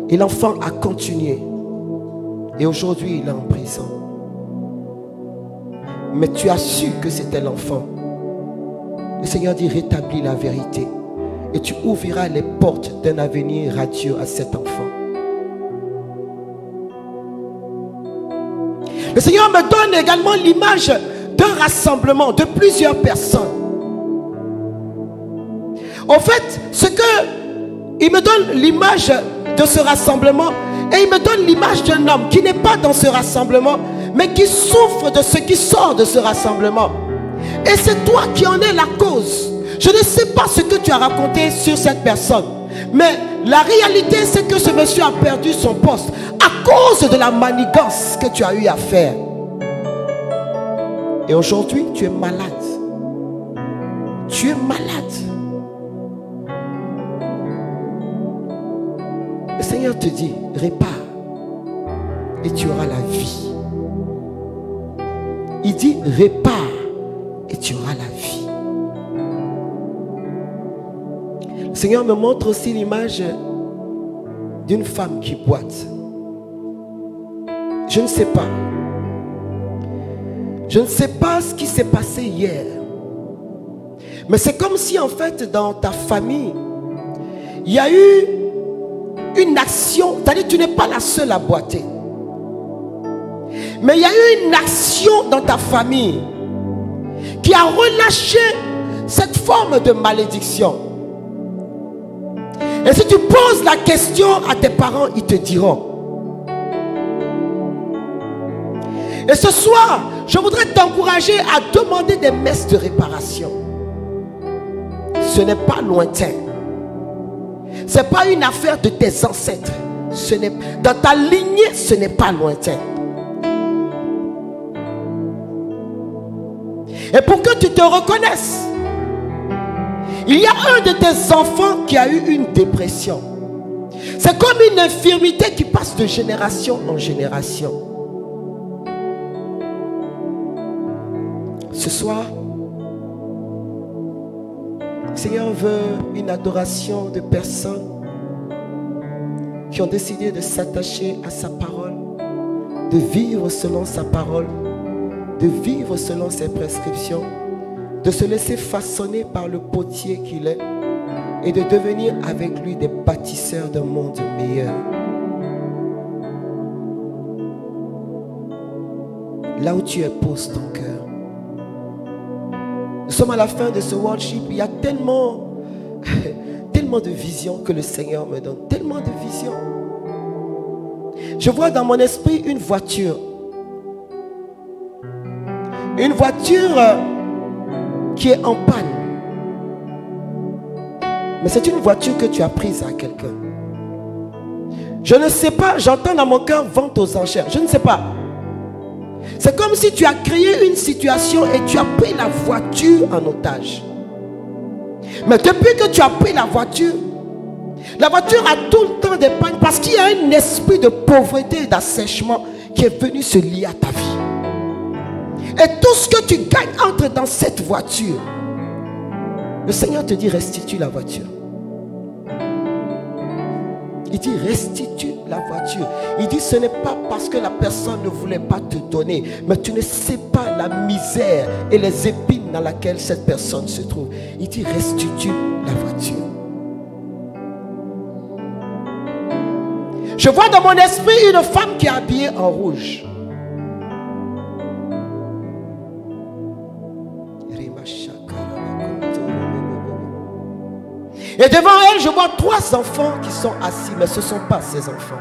Et l'enfant a continué. Et aujourd'hui, il est en prison. Mais tu as su que c'était l'enfant. Le Seigneur dit, rétablis la vérité. Et tu ouvriras les portes d'un avenir radieux à cet enfant. Le Seigneur me donne également l'image d'un rassemblement de plusieurs personnes. En fait, il me donne l'image de ce rassemblement et il me donne l'image d'un homme qui n'est pas dans ce rassemblement, mais qui souffre de ce qui sort de ce rassemblement. Et c'est toi qui en es la cause. Je ne sais pas ce que tu as raconté sur cette personne, mais la réalité c'est que ce monsieur a perdu son poste à cause de la manigance que tu as eu à faire. Et aujourd'hui, tu es malade. Tu es malade. Le Seigneur te dit, répare et tu auras la vie. Il dit, répare et tu auras la vie. Le Seigneur me montre aussi l'image d'une femme qui boite. Je ne sais pas. Je ne sais pas ce qui s'est passé hier. Mais c'est comme si en fait dans ta famille, il y a eu une action. C'est-à-dire que tu n'es pas la seule à boiter. Mais il y a eu une action dans ta famille qui a relâché cette forme de malédiction. Et si tu poses la question à tes parents, ils te diront. Et ce soir, je voudrais t'encourager à demander des messes de réparation. Ce n'est pas lointain. Ce n'est pas une affaire de tes ancêtres. Dans ta lignée, ce n'est pas lointain. Et pour que tu te reconnaisses, il y a un de tes enfants qui a eu une dépression. C'est comme une infirmité qui passe de génération en génération. Ce soir, le Seigneur veut une adoration de personnes qui ont décidé de s'attacher à sa parole, de vivre selon sa parole, de vivre selon ses prescriptions, de se laisser façonner par le potier qu'il est et de devenir avec lui des bâtisseurs d'un monde meilleur. Là où tu es, pose ton cœur. Nous sommes à la fin de ce worship. Il y a tellement de visions que le Seigneur me donne. Tellement de visions. Je vois dans mon esprit une voiture. Une voiture qui est en panne. Mais c'est une voiture que tu as prise à quelqu'un. Je ne sais pas, j'entends dans mon cœur vente aux enchères. Je ne sais pas. C'est comme si tu as créé une situation et tu as pris la voiture en otage. Mais depuis que tu as pris la voiture a tout le temps des pannes parce qu'il y a un esprit de pauvreté et d'assèchement qui est venu se lier à ta vie. Et tout ce que tu gagnes entre dans cette voiture. Le Seigneur te dit restitue la voiture. Il dit restitue la voiture. Il dit ce n'est pas parce que la personne ne voulait pas te donner, mais tu ne sais pas la misère et les épines dans laquelle cette personne se trouve. Il dit restitue la voiture. Je vois dans mon esprit une femme qui est habillée en rouge. Et devant elle, je vois 3 enfants qui sont assis, mais ce ne sont pas ses enfants.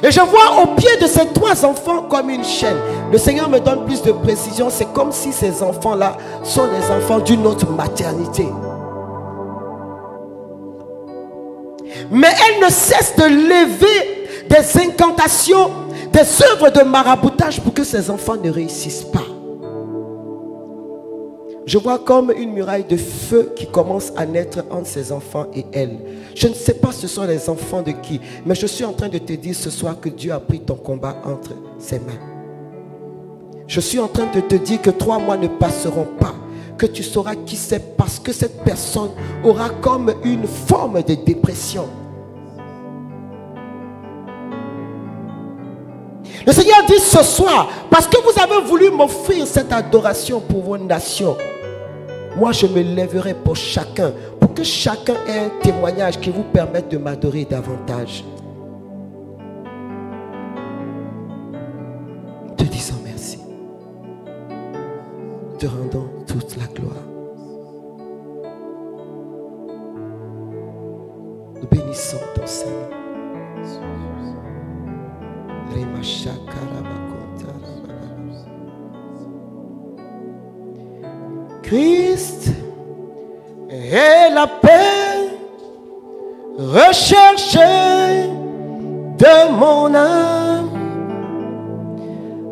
Et je vois au pied de ces 3 enfants comme une chaîne. Le Seigneur me donne plus de précision. C'est comme si ces enfants-là sont des enfants d'une autre maternité. Mais elle ne cesse de lever des incantations, des œuvres de maraboutage pour que ces enfants ne réussissent pas. Je vois comme une muraille de feu qui commence à naître entre ses enfants et elle. Je ne sais pas ce sont les enfants de qui, mais je suis en train de te dire ce soir que Dieu a pris ton combat entre ses mains. Je suis en train de te dire que 3 mois ne passeront pas, que tu sauras qui c'est parce que cette personne aura comme une forme de dépression. Le Seigneur dit ce soir, parce que vous avez voulu m'offrir cette adoration pour vos nations, moi je me lèverai pour chacun, pour que chacun ait un témoignage qui vous permette de m'adorer davantage. te rendons toute la gloire. Nous bénissons ton Seigneur. Christ est la paix recherchée de mon âme.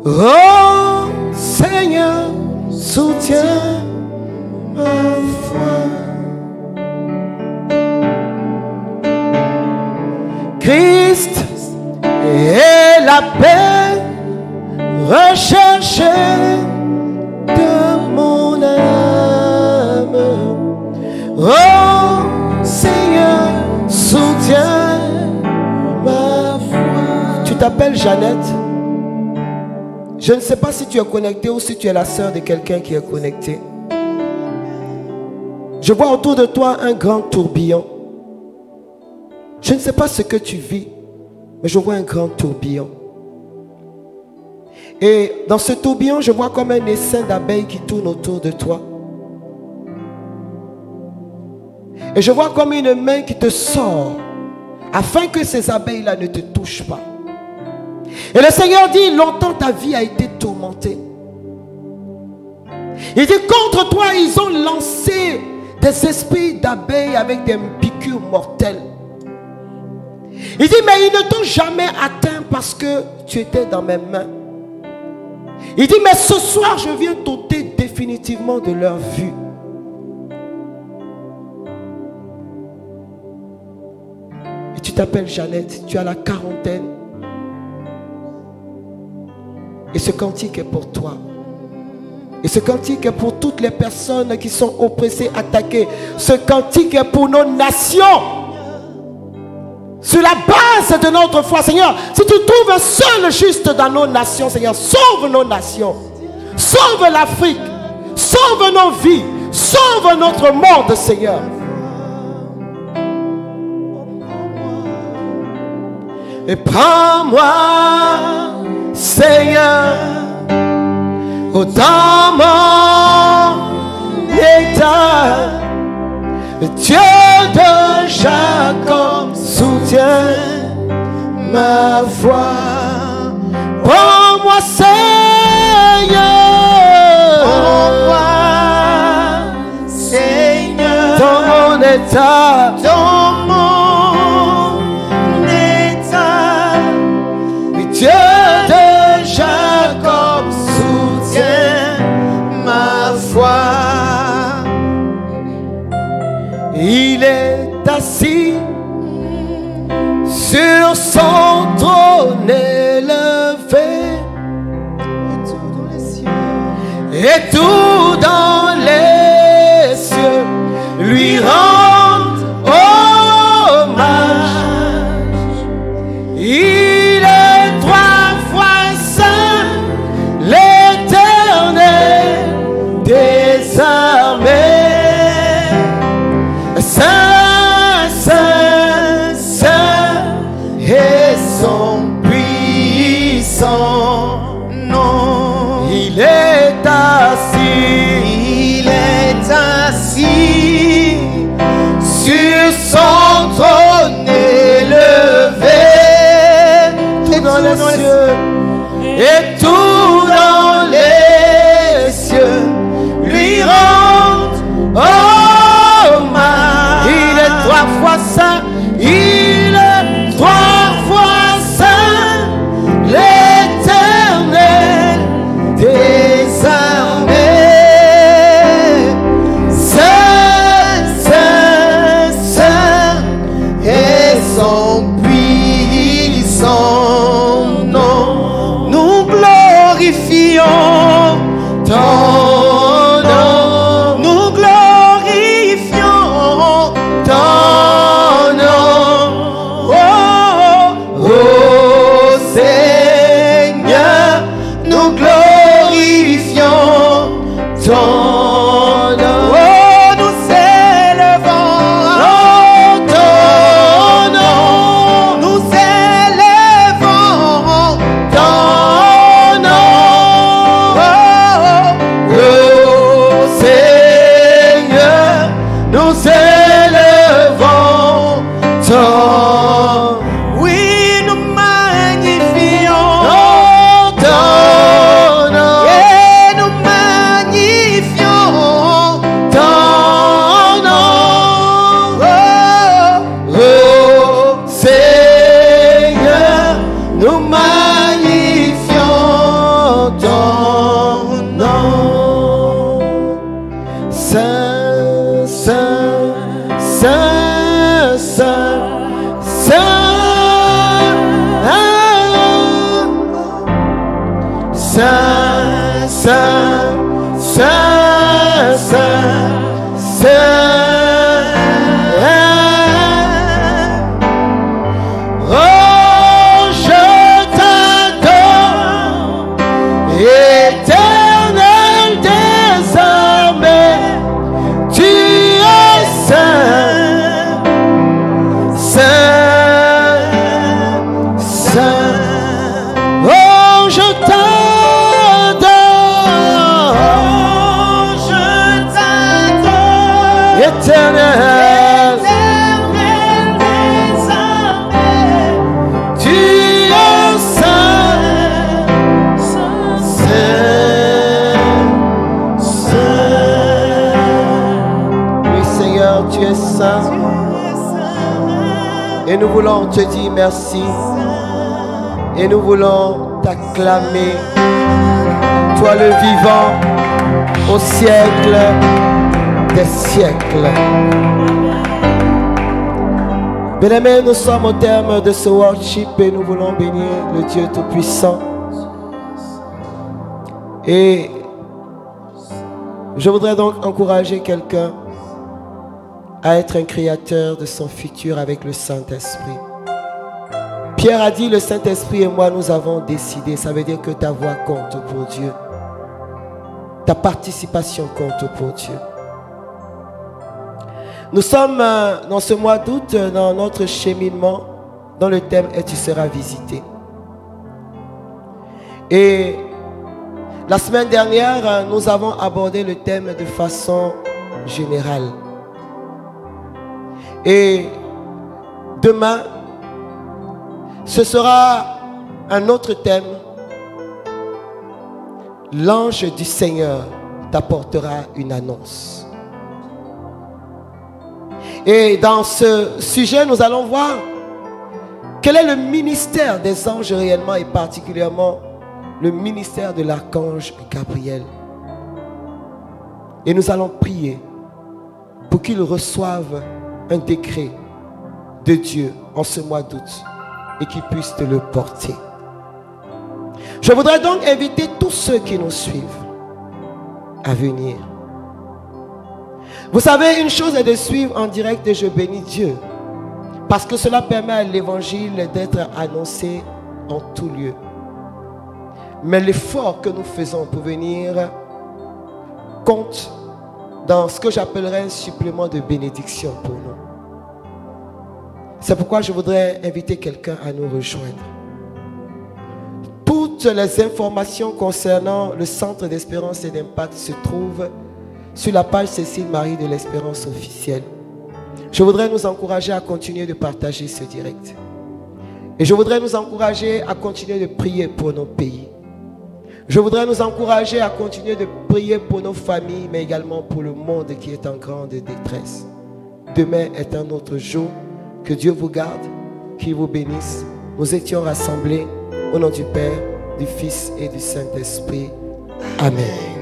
Oh Seigneur, soutiens ma foi. Christ est la paix recherchée de mon âme. Oh Seigneur, soutiens ma foi. Tu t'appelles Jeannette. Je ne sais pas si tu es connecté ou si tu es la sœur de quelqu'un qui est connecté. Je vois autour de toi un grand tourbillon. Je ne sais pas ce que tu vis, mais je vois un grand tourbillon. Et dans ce tourbillon, je vois comme un essaim d'abeilles qui tourne autour de toi. Et je vois comme une main qui te sort, afin que ces abeilles-là ne te touchent pas. Et le Seigneur dit, longtemps ta vie a été tourmentée. Il dit, contre toi, ils ont lancé des esprits d'abeilles avec des piqûres mortelles. Il dit, mais ils ne t'ont jamais atteint parce que tu étais dans mes mains. Il dit, mais ce soir, je viens t'ôter définitivement de leur vue. Et tu t'appelles Jeannette, tu as la quarantaine. Et ce cantique est pour toi. Et ce cantique est pour toutes les personnes qui sont oppressées, attaquées. Ce cantique est pour nos nations. Sur la base de notre foi, Seigneur, si tu trouves un seul juste dans nos nations, Seigneur, sauve nos nations. Sauve l'Afrique. Sauve nos vies. Sauve notre monde, Seigneur. Et prends-moi, Seigneur, dans mon état. Dieu de Jacob, soutiens ma foi. Prends-moi, Seigneur. Prends-moi, Seigneur, Dans mon état. dans mon état. Dieu de Jacob, Soutiens ma foi. il est assis sur son trône élevé. Et tout dans les cieux lui rend hommage. Il est trois fois saint, l'Éternel des armées. Saint, saint, saint est son puissant nom. Il est assis, Il est assis sur son trône élevé. Tout dans les cieux et tout dans les cieux lui rendent hommage. Il est trois fois saint, il est trois fois saint, l'Éternel des armées. Saint, saint, saint et son puissant nom. Nous glorifions magnifions ton nom. Saint, Saint, Saint, Saint, Saint. Saint, Saint, Saint, Saint, Saint. Oh, je t'adore, éternel désormais, tu es saint, saint, saint. Oh, je t'adore, éternel, tu es saint, saint, saint. Oui, Seigneur, tu es saint. Et nous voulons te dire merci. Et nous voulons t'acclamer. Toi le vivant au siècle des siècles. Bien-aimés, nous sommes au terme de ce worship et nous voulons bénir le Dieu Tout-Puissant. Et je voudrais donc encourager quelqu'un à être un créateur de son futur avec le Saint-Esprit. Pierre a dit, le Saint-Esprit et moi, nous avons décidé. Ça veut dire que ta voix compte pour Dieu. Ta participation compte pour Dieu. Nous sommes dans ce mois d'août, dans notre cheminement, dont le thème est « Tu seras visité ». Et la semaine dernière, nous avons abordé le thème de façon générale. Et demain, ce sera un autre thème. L'ange du Seigneur t'apportera une annonce. Et dans ce sujet, nous allons voir quel est le ministère des anges réellement et particulièrement le ministère de l'archange Gabriel. Et nous allons prier pour qu'il reçoive un décret de Dieu en ce mois d'août et qu'il puisse te le porter. Je voudrais donc inviter tous ceux qui nous suivent à venir. Vous savez, une chose est de suivre en direct et je bénis Dieu. Parce que cela permet à l'évangile d'être annoncé en tout lieu. Mais l'effort que nous faisons pour venir compte dans ce que j'appellerais un supplément de bénédiction pour nous. C'est pourquoi je voudrais inviter quelqu'un à nous rejoindre. Toutes les informations concernant le Centre d'Espérance et d'Impact se trouvent sur la page Cécile Marie de l'Espérance officielle. Je voudrais nous encourager à continuer de partager ce direct. Et je voudrais nous encourager à continuer de prier pour nos pays. Je voudrais nous encourager à continuer de prier pour nos familles, mais également pour le monde qui est en grande détresse. Demain est un autre jour. Que Dieu vous garde, qu'il vous bénisse. Nous étions rassemblés au nom du Père, du Fils et du Saint-Esprit. Amen.